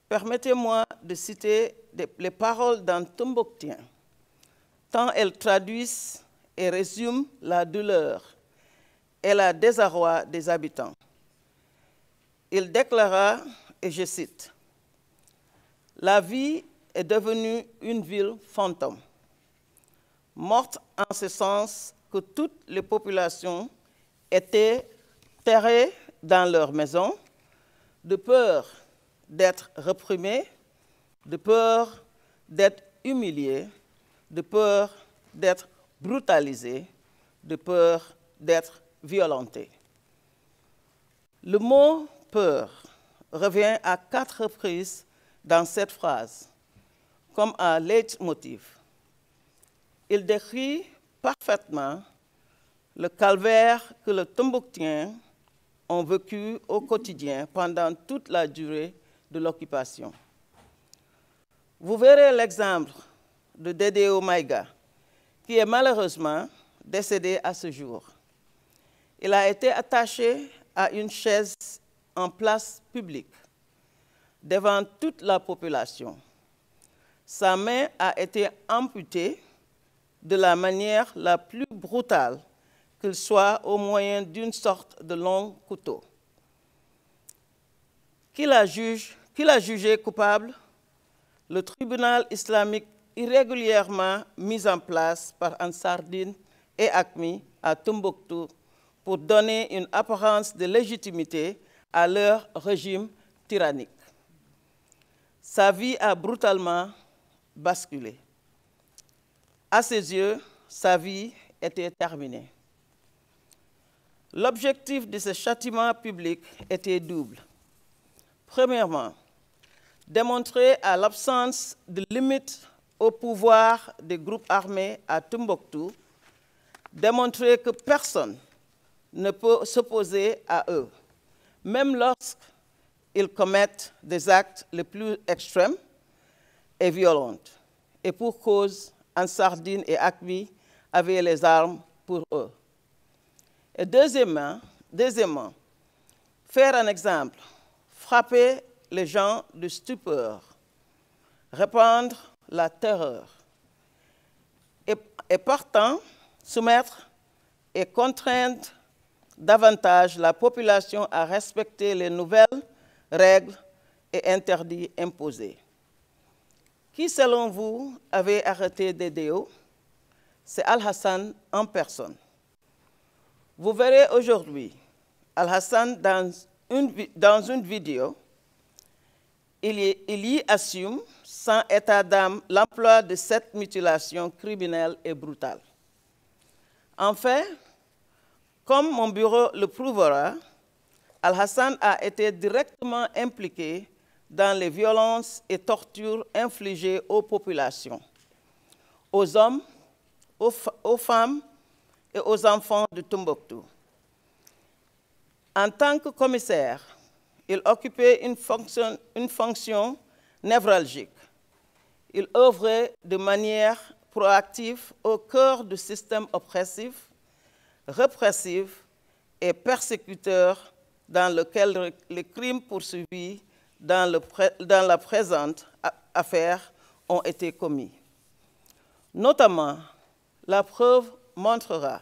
permettez-moi de citer les paroles d'un Tombouctien, tant elles traduisent et résument la douleur et le désarroi des habitants. Il déclara, et je cite, « La vie est devenue une ville fantôme, morte en ce sens que toutes les populations étaient terrées dans leurs maisons, de peur d'être réprimées, de peur d'être humiliées, de peur d'être brutalisées, de peur d'être violentées. » Le mot « peur » revient à 4 reprises dans cette phrase, comme un leitmotiv. Il décrit parfaitement le calvaire que les Tombouctiens ont vécu au quotidien pendant toute la durée de l'occupation. Vous verrez l'exemple de Dédéo Maïga, qui est malheureusement décédé à ce jour. Il a été attaché à une chaise en place publique, devant toute la population. Sa main a été amputée de la manière la plus brutale qu'il soit au moyen d'une sorte de long couteau. Qui l'a jugé coupable? Le tribunal islamique irrégulièrement mis en place par Ansardine et AQMI à Tombouctou pour donner une apparence de légitimité à leur régime tyrannique. Sa vie a brutalement basculé. À ses yeux, sa vie était terminée. L'objectif de ce châtiment public était double. Premièrement, démontrer à l'absence de limite au pouvoir des groupes armés à Tombouctou, démontrer que personne ne peut s'opposer à eux, même lorsqu'ils commettent des actes les plus extrêmes et violents. Et pour cause, Ansardine et Akmi avaient les armes pour eux. Et deuxièmement, faire un exemple, frapper les gens de stupeur, répandre la terreur et partant soumettre et contraindre davantage la population à respecter les nouvelles règles et interdits imposés. Qui, selon vous, avait arrêté DDO? C'est Al-Hassan en personne. Vous verrez aujourd'hui Al-Hassan dans une vidéo, il y assume sans état d'âme l'emploi de cette mutilation criminelle et brutale. En fait, comme mon bureau le prouvera, Al-Hassan a été directement impliqué dans les violences et tortures infligées aux populations, aux hommes, aux femmes et aux enfants de Tombouctou. En tant que commissaire, il occupait une fonction névralgique. Il œuvrait de manière proactive au cœur du système oppressif, répressif et persécuteur dans lequel les crimes poursuivis dans la présente affaire ont été commis. Notamment, la preuve montrera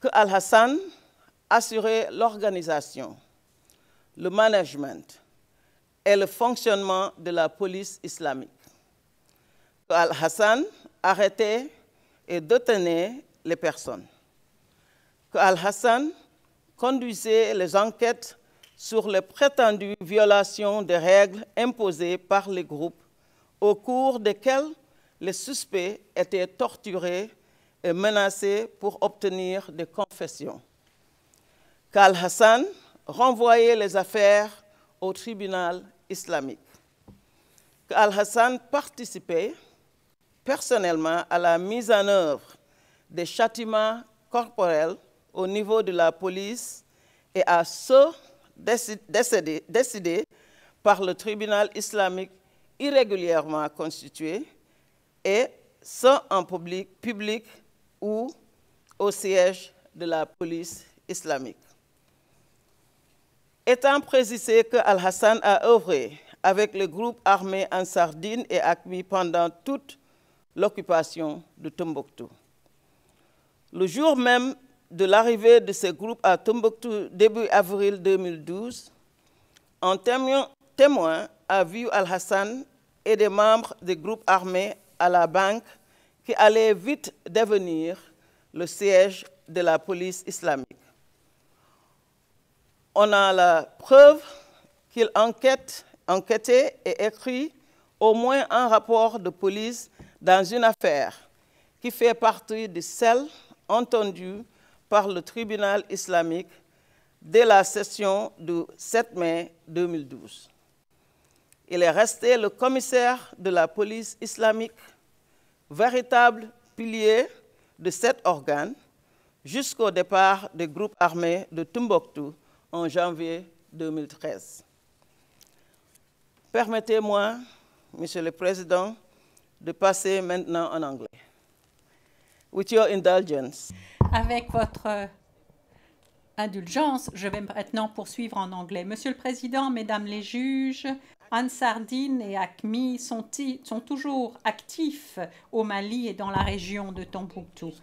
que Al-Hassan assurait l'organisation, le management et le fonctionnement de la police islamique. Que Al-Hassan arrêtait et détenait les personnes. Que Al-Hassan conduisait les enquêtes sur les prétendues violations des règles imposées par les groupes, au cours desquelles les suspects étaient torturés et menacés pour obtenir des confessions. Qu'Al-Hassan renvoyait les affaires au tribunal islamique. Qu'Al-Hassan participait personnellement à la mise en œuvre des châtiments corporels au niveau de la police et à ceux décidés par le tribunal islamique irrégulièrement constitué, et ceux en public ou au siège de la police islamique. Étant précisé que Al-Hassan a œuvré avec le groupe armé Ansardine et Akmi pendant toute l'occupation de Tombouctou. Le jour même de l'arrivée de ce groupe à Tombouctou, début avril 2012, un témoin a vu Al-Hassan et des membres des groupes armés à la banque qui allait vite devenir le siège de la police islamique. On a la preuve qu'il enquêtait et écrit au moins un rapport de police dans une affaire qui fait partie de celles entendues par le tribunal islamique dès la session du 7 mai 2012. Il est resté le commissaire de la police islamique, véritable pilier de cet organe, jusqu'au départ des groupes armés de Tombouctou en janvier 2013. Permettez-moi, Monsieur le Président, de passer maintenant en anglais. With your indulgence. Avec votre indulgence, je vais maintenant poursuivre en anglais. Monsieur le Président, Mesdames les juges, Ansardine et Akmi sont toujours actifs au Mali et dans la région de Tombouctou.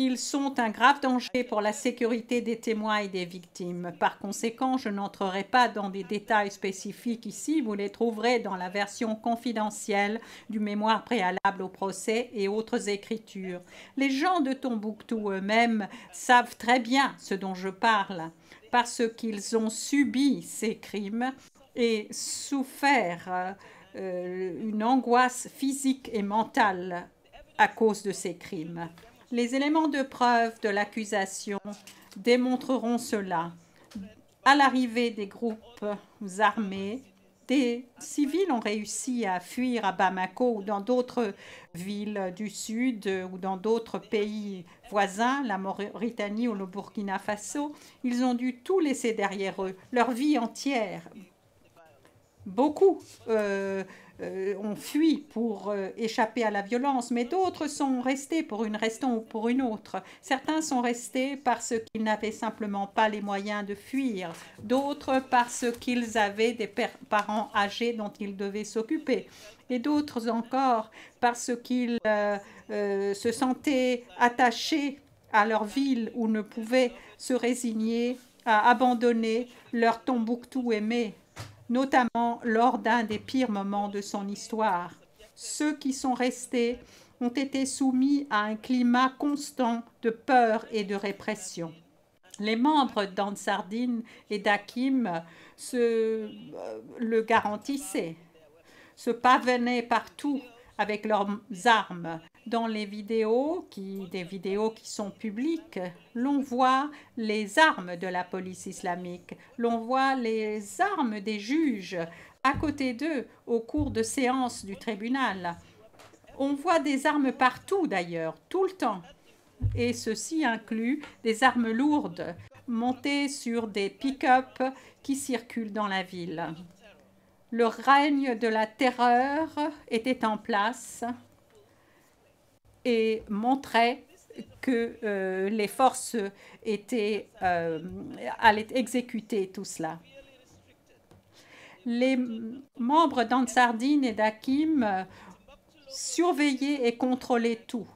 Ils sont un grave danger pour la sécurité des témoins et des victimes. Par conséquent, je n'entrerai pas dans des détails spécifiques ici. Vous les trouverez dans la version confidentielle du mémoire préalable au procès et autres écritures. Les gens de Tombouctou eux-mêmes savent très bien ce dont je parle parce qu'ils ont subi ces crimes et souffert une angoisse physique et mentale à cause de ces crimes. Les éléments de preuve de l'accusation démontreront cela. À l'arrivée des groupes armés, des civils ont réussi à fuir à Bamako ou dans d'autres villes du sud ou dans d'autres pays voisins, la Mauritanie ou le Burkina Faso. Ils ont dû tout laisser derrière eux, leur vie entière. Beaucoup ont fui pour échapper à la violence, mais d'autres sont restés pour une raison ou pour une autre. Certains sont restés parce qu'ils n'avaient simplement pas les moyens de fuir, d'autres parce qu'ils avaient des parents âgés dont ils devaient s'occuper, et d'autres encore parce qu'ils se sentaient attachés à leur ville ou ne pouvaient se résigner à abandonner leur Tombouctou aimé, notamment lors d'un des pires moments de son histoire. Ceux qui sont restés ont été soumis à un climat constant de peur et de répression. Les membres d'Ansardine et d'Hakim le garantissaient, se pavanaient partout avec leurs armes. Dans les vidéos, des vidéos qui sont publiques, l'on voit les armes de la police islamique, l'on voit les armes des juges à côté d'eux au cours de séances du tribunal. On voit des armes partout d'ailleurs, tout le temps. Et ceci inclut des armes lourdes montées sur des pick-up qui circulent dans la ville. Le règne de la terreur était en place et montrait que les forces allaient exécuter tout cela. Les membres d'Ansardine et d'Hakim surveillaient et contrôlaient tout.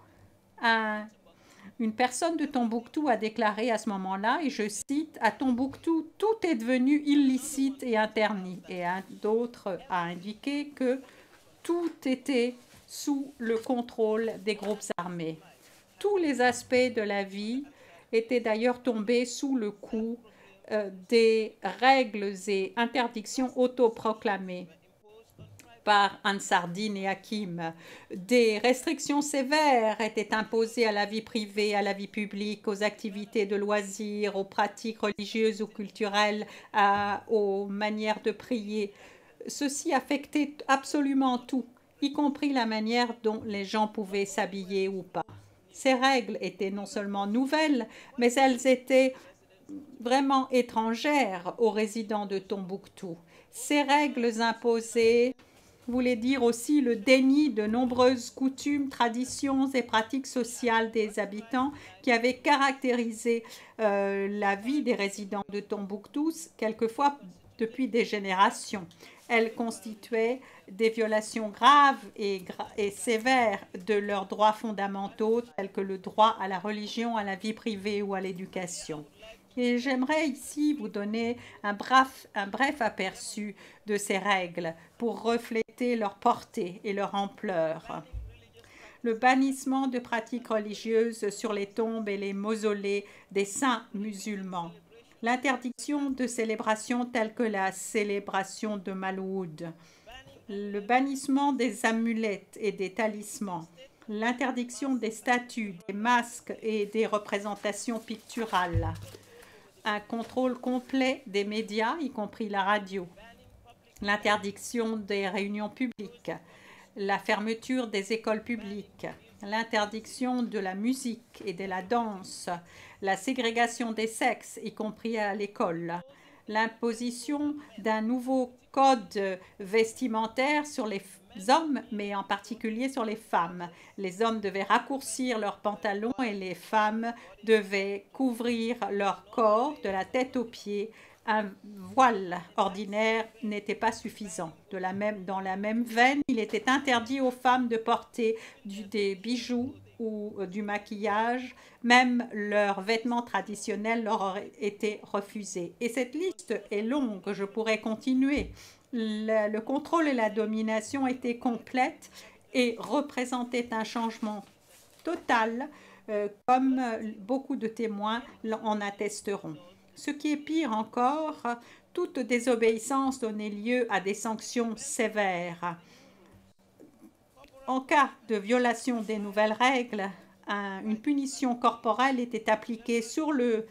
Une personne de Tombouctou a déclaré à ce moment-là, et je cite, « À Tombouctou, tout est devenu illicite et interdit ». Et un d'autre a indiqué que tout était sous le contrôle des groupes armés. Tous les aspects de la vie étaient d'ailleurs tombés sous le coup des règles et interdictions autoproclamées par Ansardine et Hakim. Des restrictions sévères étaient imposées à la vie privée, à la vie publique, aux activités de loisirs, aux pratiques religieuses ou culturelles, aux manières de prier. Ceci affectait absolument tout, y compris la manière dont les gens pouvaient s'habiller ou pas. Ces règles étaient non seulement nouvelles, mais elles étaient vraiment étrangères aux résidents de Tombouctou. Ces règles imposées voulait dire aussi le déni de nombreuses coutumes, traditions et pratiques sociales des habitants qui avaient caractérisé la vie des résidents de Tombouctou, quelquefois depuis des générations. Elles constituaient des violations graves et sévères de leurs droits fondamentaux, tels que le droit à la religion, à la vie privée ou à l'éducation. Et j'aimerais ici vous donner un bref aperçu de ces règles pour refléter leur portée et leur ampleur. Le bannissement de pratiques religieuses sur les tombes et les mausolées des saints musulmans. L'interdiction de célébrations telles que la célébration de Malouд. Le bannissement des amulettes et des talismans. L'interdiction des statues, des masques et des représentations picturales. Un contrôle complet des médias, y compris la radio, l'interdiction des réunions publiques, la fermeture des écoles publiques, l'interdiction de la musique et de la danse, la ségrégation des sexes, y compris à l'école, l'imposition d'un nouveau code vestimentaire sur les hommes, mais en particulier sur les femmes. Les hommes devaient raccourcir leurs pantalons et les femmes devaient couvrir leur corps de la tête aux pieds. Un voile ordinaire n'était pas suffisant. Dans la même veine, il était interdit aux femmes de porter des bijoux ou du maquillage. Même leurs vêtements traditionnels leur auraient été refusés. Et cette liste est longue, je pourrais continuer. Le contrôle et la domination étaient complètes et représentaient un changement total, comme beaucoup de témoins en attesteront. Ce qui est pire encore, Toute désobéissance donnait lieu à des sanctions sévères. En cas de violation des nouvelles règles, une punition corporelle était appliquée sur le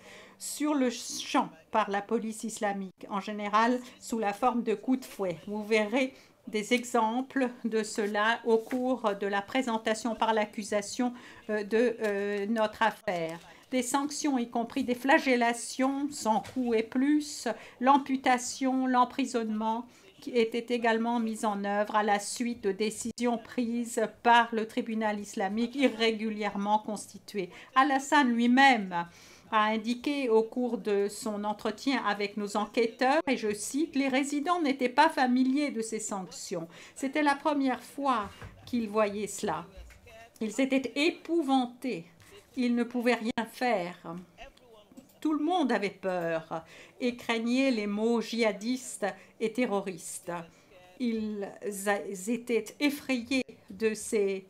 champ par la police islamique, en général sous la forme de coups de fouet. Vous verrez des exemples de cela au cours de la présentation par l'accusation de notre affaire. Des sanctions, y compris des flagellations, 100 coups et plus, l'amputation, l'emprisonnement, qui étaient également mises en œuvre à la suite de décisions prises par le tribunal islamique irrégulièrement constitué. Al-Hassan lui-même a indiqué au cours de son entretien avec nos enquêteurs, et je cite, « Les résidents n'étaient pas familiers de ces sanctions. C'était la première fois qu'ils voyaient cela. Ils étaient épouvantés. Ils ne pouvaient rien faire. Tout le monde avait peur et craignait les mots djihadistes et terroristes. Ils étaient effrayés de ces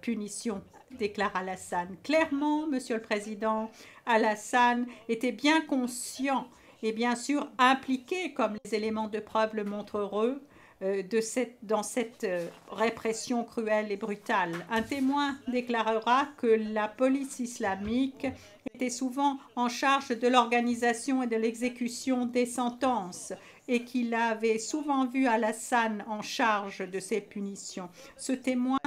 punitions, déclare Al-Hassan. Clairement, Monsieur le Président, Al-Hassan était bien conscient et bien sûr impliqué, comme les éléments de preuve le montrent heureux, dans cette répression cruelle et brutale. Un témoin déclarera que la police islamique était souvent en charge de l'organisation et de l'exécution des sentences et qu'il avait souvent vu Al-Hassan en charge de ces punitions. Ce témoin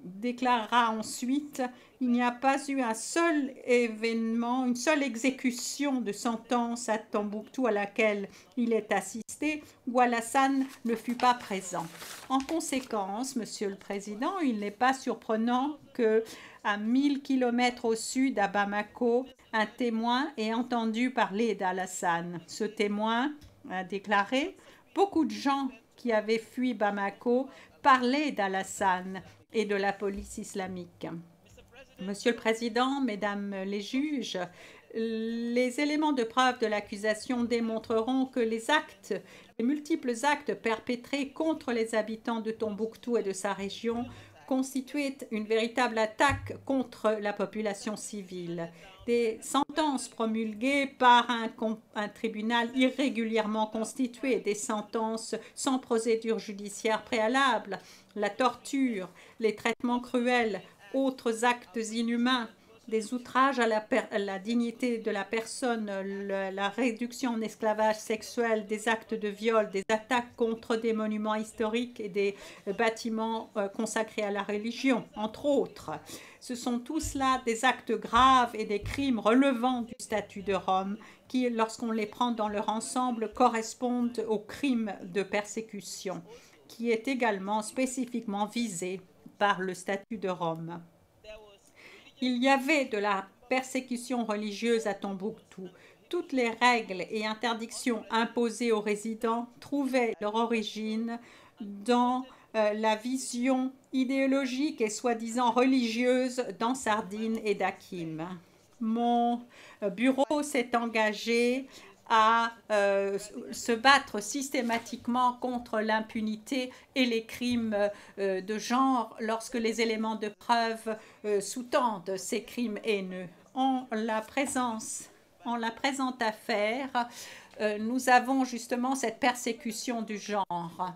déclarera ensuite « Il n'y a pas eu un seul événement, une seule exécution de sentence à Tombouctou à laquelle il est assisté où Al-Hassan ne fut pas présent. » En conséquence, Monsieur le Président, il n'est pas surprenant que à 1000 km au sud, à Bamako, un témoin ait entendu parler d'Al-Hassan. Ce témoin a déclaré « Beaucoup de gens qui avaient fui Bamako parlaient d'Al-Hassan et de la police islamique. » Monsieur le Président, Mesdames les juges, les éléments de preuve de l'accusation démontreront que les multiples actes perpétrés contre les habitants de Tombouctou et de sa région constituaient une véritable attaque contre la population civile. Des sentences promulguées par un tribunal irrégulièrement constitué, des sentences sans procédure judiciaire préalable, la torture, les traitements cruels, autres actes inhumains, des outrages à la dignité de la personne, la réduction en esclavage sexuel, des actes de viol, des attaques contre des monuments historiques et des bâtiments consacrés à la religion, entre autres. Ce sont tous là des actes graves et des crimes relevant du statut de Rome qui, lorsqu'on les prend dans leur ensemble, correspondent aux crimes de persécution, qui est également spécifiquement visé par le statut de Rome. Il y avait de la persécution religieuse à Tombouctou. Toutes les règles et interdictions imposées aux résidents trouvaient leur origine dans la vision idéologique et soi-disant religieuse d'Ansardine et d'Hakim. Mon bureau s'est engagé à se battre systématiquement contre l'impunité et les crimes de genre lorsque les éléments de preuve sous-tendent ces crimes haineux. En la présente affaire, nous avons justement cette persécution du genre.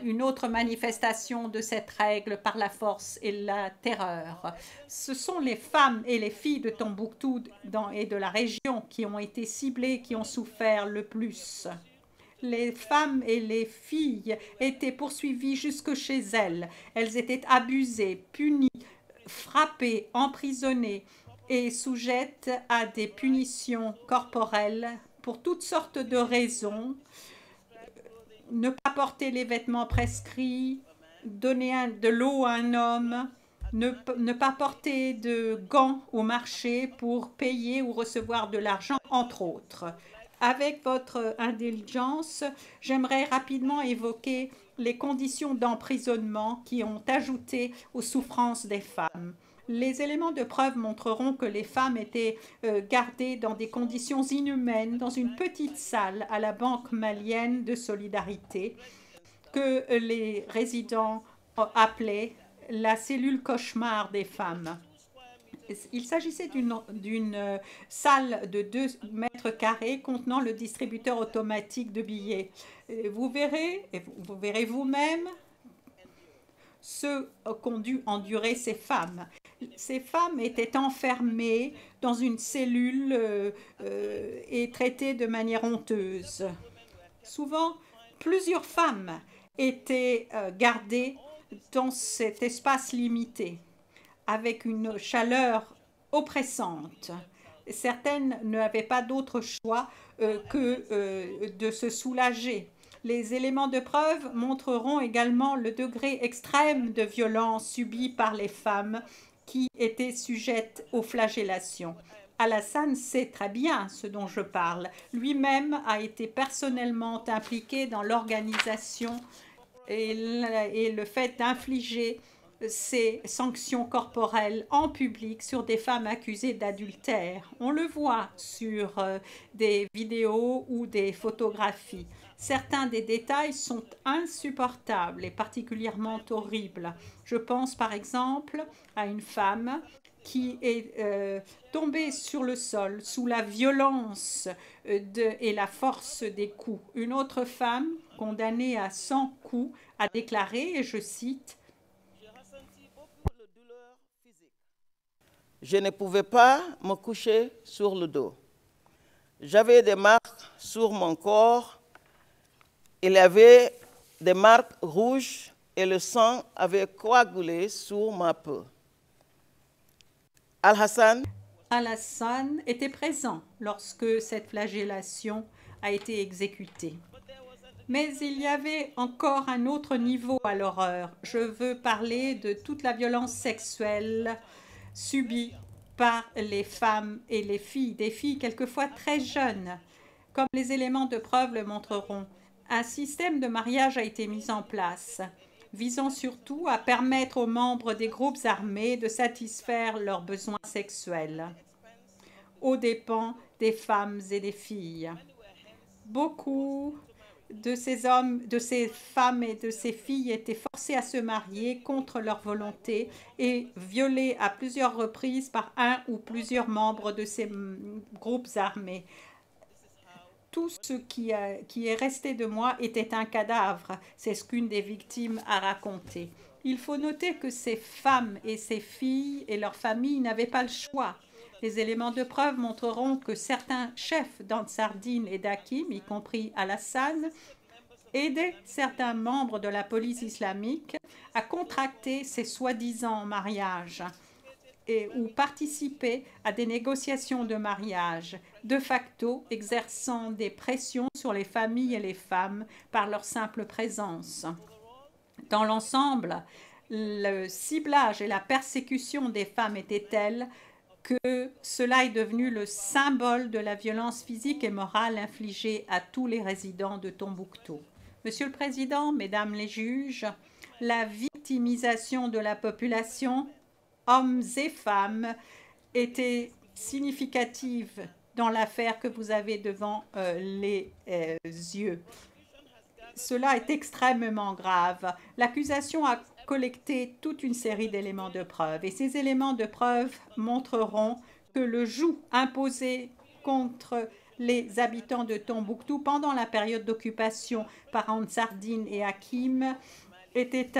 Une autre manifestation de cette règle par la force et la terreur. Ce sont les femmes et les filles de Tombouctou et de la région qui ont été ciblées, qui ont souffert le plus. Les femmes et les filles étaient poursuivies jusque chez elles. Elles étaient abusées, punies, frappées, emprisonnées et sujettes à des punitions corporelles pour toutes sortes de raisons. Ne pas porter les vêtements prescrits, donner de l'eau à un homme, ne pas porter de gants au marché pour payer ou recevoir de l'argent, entre autres. Avec votre indulgence, j'aimerais rapidement évoquer les conditions d'emprisonnement qui ont ajouté aux souffrances des femmes. Les éléments de preuve montreront que les femmes étaient gardées dans des conditions inhumaines dans une petite salle à la Banque malienne de solidarité que les résidents appelaient la cellule cauchemar des femmes. Il s'agissait d'une salle de 2 mètres carrés contenant le distributeur automatique de billets. Vous verrez vous-même ce qu'ont dû endurer ces femmes. Ces femmes étaient enfermées dans une cellule et traitées de manière honteuse. Souvent, plusieurs femmes étaient gardées dans cet espace limité, avec une chaleur oppressante. Certaines n'avaient pas d'autre choix que de se soulager. Les éléments de preuve montreront également le degré extrême de violence subie par les femmes qui étaient sujettes aux flagellations. Alassane sait très bien ce dont je parle. Lui-même a été personnellement impliqué dans l'organisation et le fait d'infliger ces sanctions corporelles en public sur des femmes accusées d'adultère. On le voit sur des vidéos ou des photographies. Certains des détails sont insupportables et particulièrement horribles. Je pense par exemple à une femme qui est tombée sur le sol sous la violence et la force des coups. Une autre femme, condamnée à 100 coups, a déclaré, et je cite, « J'ai ressenti beaucoup de douleur physique. Je ne pouvais pas me coucher sur le dos. J'avais des marques sur mon corps. Il y avait des marques rouges et le sang avait coagulé sur ma peau. » Alassane était présent lorsque cette flagellation a été exécutée. Mais il y avait encore un autre niveau à l'horreur. Je veux parler de toute la violence sexuelle subie par les femmes et les filles, des filles quelquefois très jeunes. Comme les éléments de preuve le montreront, un système de mariage a été mis en place, visant surtout à permettre aux membres des groupes armés de satisfaire leurs besoins sexuels, aux dépens des femmes et des filles. Beaucoup de ces hommes, de ces femmes et de ces filles étaient forcés à se marier contre leur volonté et violés à plusieurs reprises par un ou plusieurs membres de ces groupes armés. Tout ce qui est resté de moi était un cadavre, c'est ce qu'une des victimes a raconté. Il faut noter que ces femmes et ces filles et leurs familles n'avaient pas le choix. Les éléments de preuve montreront que certains chefs d'Ansardine et d'Hakim, y compris Alassane, aidaient certains membres de la police islamique à contracter ces soi-disant mariages ou participer à des négociations de mariage, de facto exerçant des pressions sur les familles et les femmes par leur simple présence. Dans l'ensemble, le ciblage et la persécution des femmes étaient tels que cela est devenu le symbole de la violence physique et morale infligée à tous les résidents de Tombouctou. Monsieur le Président, Mesdames les juges, la victimisation de la population, hommes et femmes, était significative dans l'affaire que vous avez devant les yeux. Cela est extrêmement grave. L'accusation a collecté toute une série d'éléments de preuve et ces éléments de preuve montreront que le joug imposé contre les habitants de Tombouctou pendant la période d'occupation par Ansardine et Hakim était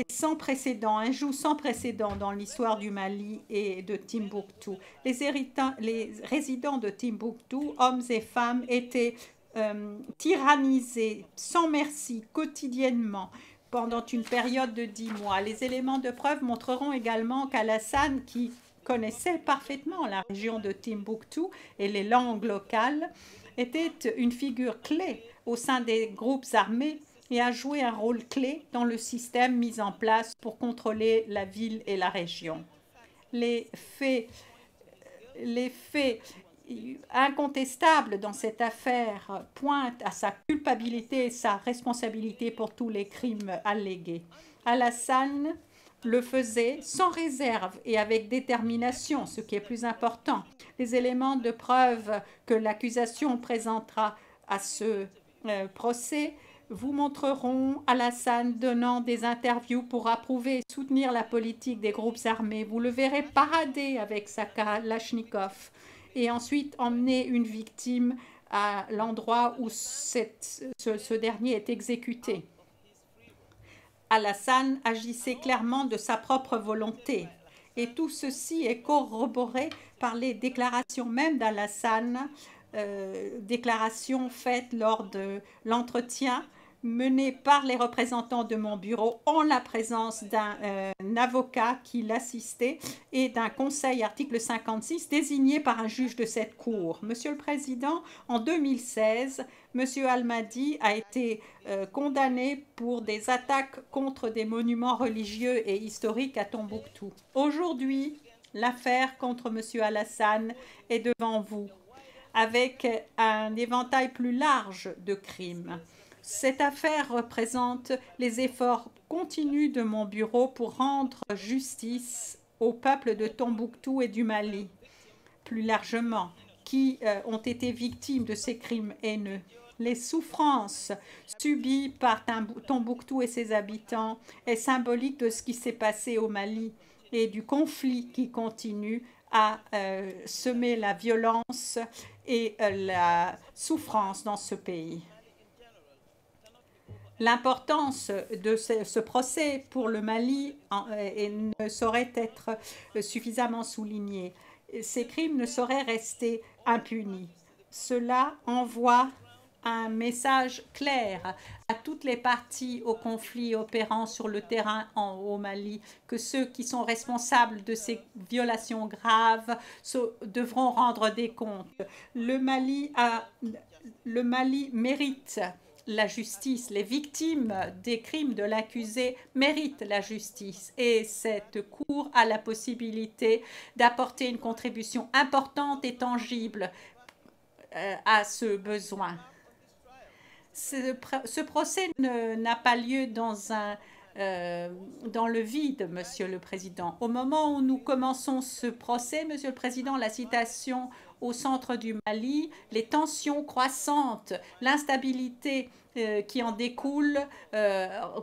sans précédent, un joug sans précédent dans l'histoire du Mali et de Timbuktu. Les résidents de Timbuktu, hommes et femmes, étaient tyrannisés sans merci quotidiennement pendant une période de 10 mois. Les éléments de preuve montreront également qu'Alassane, qui connaissait parfaitement la région de Timbuktu et les langues locales, était une figure clé au sein des groupes armés et a joué un rôle clé dans le système mis en place pour contrôler la ville et la région. Les faits incontestables dans cette affaire pointent à sa culpabilité et sa responsabilité pour tous les crimes allégués. Alassane le faisait sans réserve et avec détermination, ce qui est plus important. Les éléments de preuve que l'accusation présentera à ce procès vous montreront Alassane donnant des interviews pour approuver et soutenir la politique des groupes armés. Vous le verrez parader avec sa Kalachnikov et ensuite emmener une victime à l'endroit où ce dernier est exécuté. Alassane agissait clairement de sa propre volonté. Et tout ceci est corroboré par les déclarations même d'Alassane, déclarations faites lors de l'entretien mené par les représentants de mon bureau en la présence d'un avocat qui l'assistait et d'un conseil article 56 désigné par un juge de cette cour. Monsieur le Président, en 2016, Monsieur Al-Mahdi a été condamné pour des attaques contre des monuments religieux et historiques à Tombouctou. Aujourd'hui, l'affaire contre Monsieur Alassane est devant vous, avec un éventail plus large de crimes. Cette affaire représente les efforts continus de mon bureau pour rendre justice au peuple de Tombouctou et du Mali, plus largement, qui ont été victimes de ces crimes haineux. Les souffrances subies par Tombouctou et ses habitants est symbolique de ce qui s'est passé au Mali et du conflit qui continue à semer la violence et la souffrance dans ce pays. L'importance de ce procès pour le Mali ne saurait être suffisamment soulignée. Ces crimes ne sauraient rester impunis. Cela envoie un message clair à toutes les parties au conflit opérant sur le terrain au Mali, que ceux qui sont responsables de ces violations graves devront rendre des comptes. Le Mali mérite la justice. Les victimes des crimes de l'accusé méritent la justice et cette cour a la possibilité d'apporter une contribution importante et tangible à ce besoin. Ce procès n'a pas lieu dans le vide, Monsieur le Président. Au moment où nous commençons ce procès, Monsieur le Président, la situation au centre du Mali, les tensions croissantes, l'instabilité qui en découle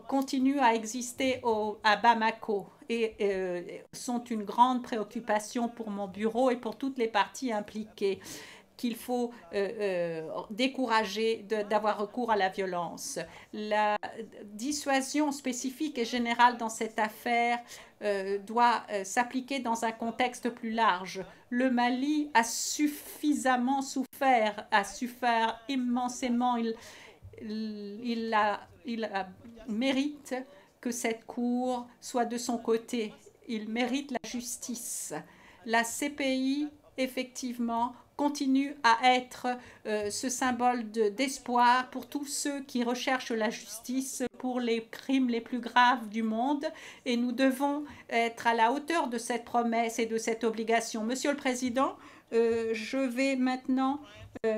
continuent à exister à Bamako et sont une grande préoccupation pour mon bureau et pour toutes les parties impliquées, qu'il faut décourager d'avoir recours à la violence. La dissuasion spécifique et générale dans cette affaire doit s'appliquer dans un contexte plus large. Le Mali a suffisamment souffert, a souffert immensément. Il mérite que cette cour soit de son côté. Il mérite la justice. La CPI, effectivement, continue à être ce symbole d'espoir pour tous ceux qui recherchent la justice pour les crimes les plus graves du monde. Et nous devons être à la hauteur de cette promesse et de cette obligation. Monsieur le Président, je vais maintenant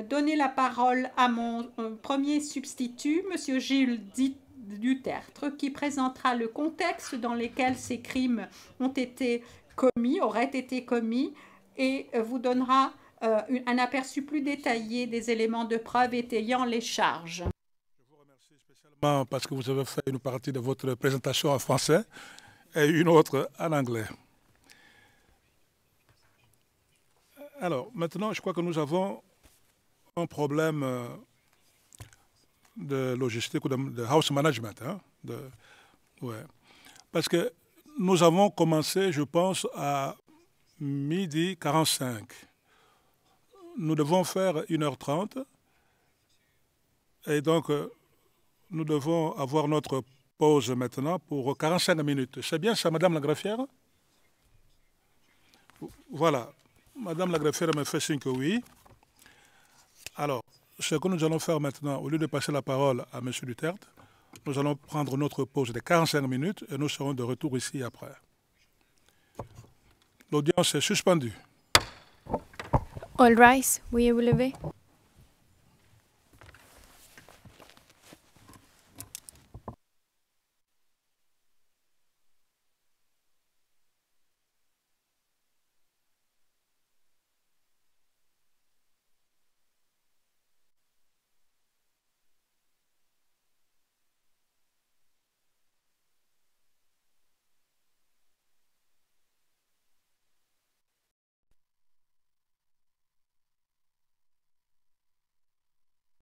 donner la parole à mon premier substitut, Monsieur Gilles Dutertre, qui présentera le contexte dans lequel ces crimes auraient été commis, et vous donnera un aperçu plus détaillé des éléments de preuve étayant les charges. Je vous remercie spécialement parce que vous avez fait une partie de votre présentation en français et une autre en anglais. Alors, maintenant, je crois que nous avons un problème de logistique ou de house management. Hein, Parce que nous avons commencé, je pense, à 12h45. Nous devons faire 1h30 et donc nous devons avoir notre pause maintenant pour 45 minutes. C'est bien ça, Madame la greffière? Voilà. Madame la greffière me fait signe que oui. Alors, ce que nous allons faire maintenant, au lieu de passer la parole à M. Dutertre, nous allons prendre notre pause de 45 minutes et nous serons de retour ici après. L'audience est suspendue. All rise, veuillez vous lever.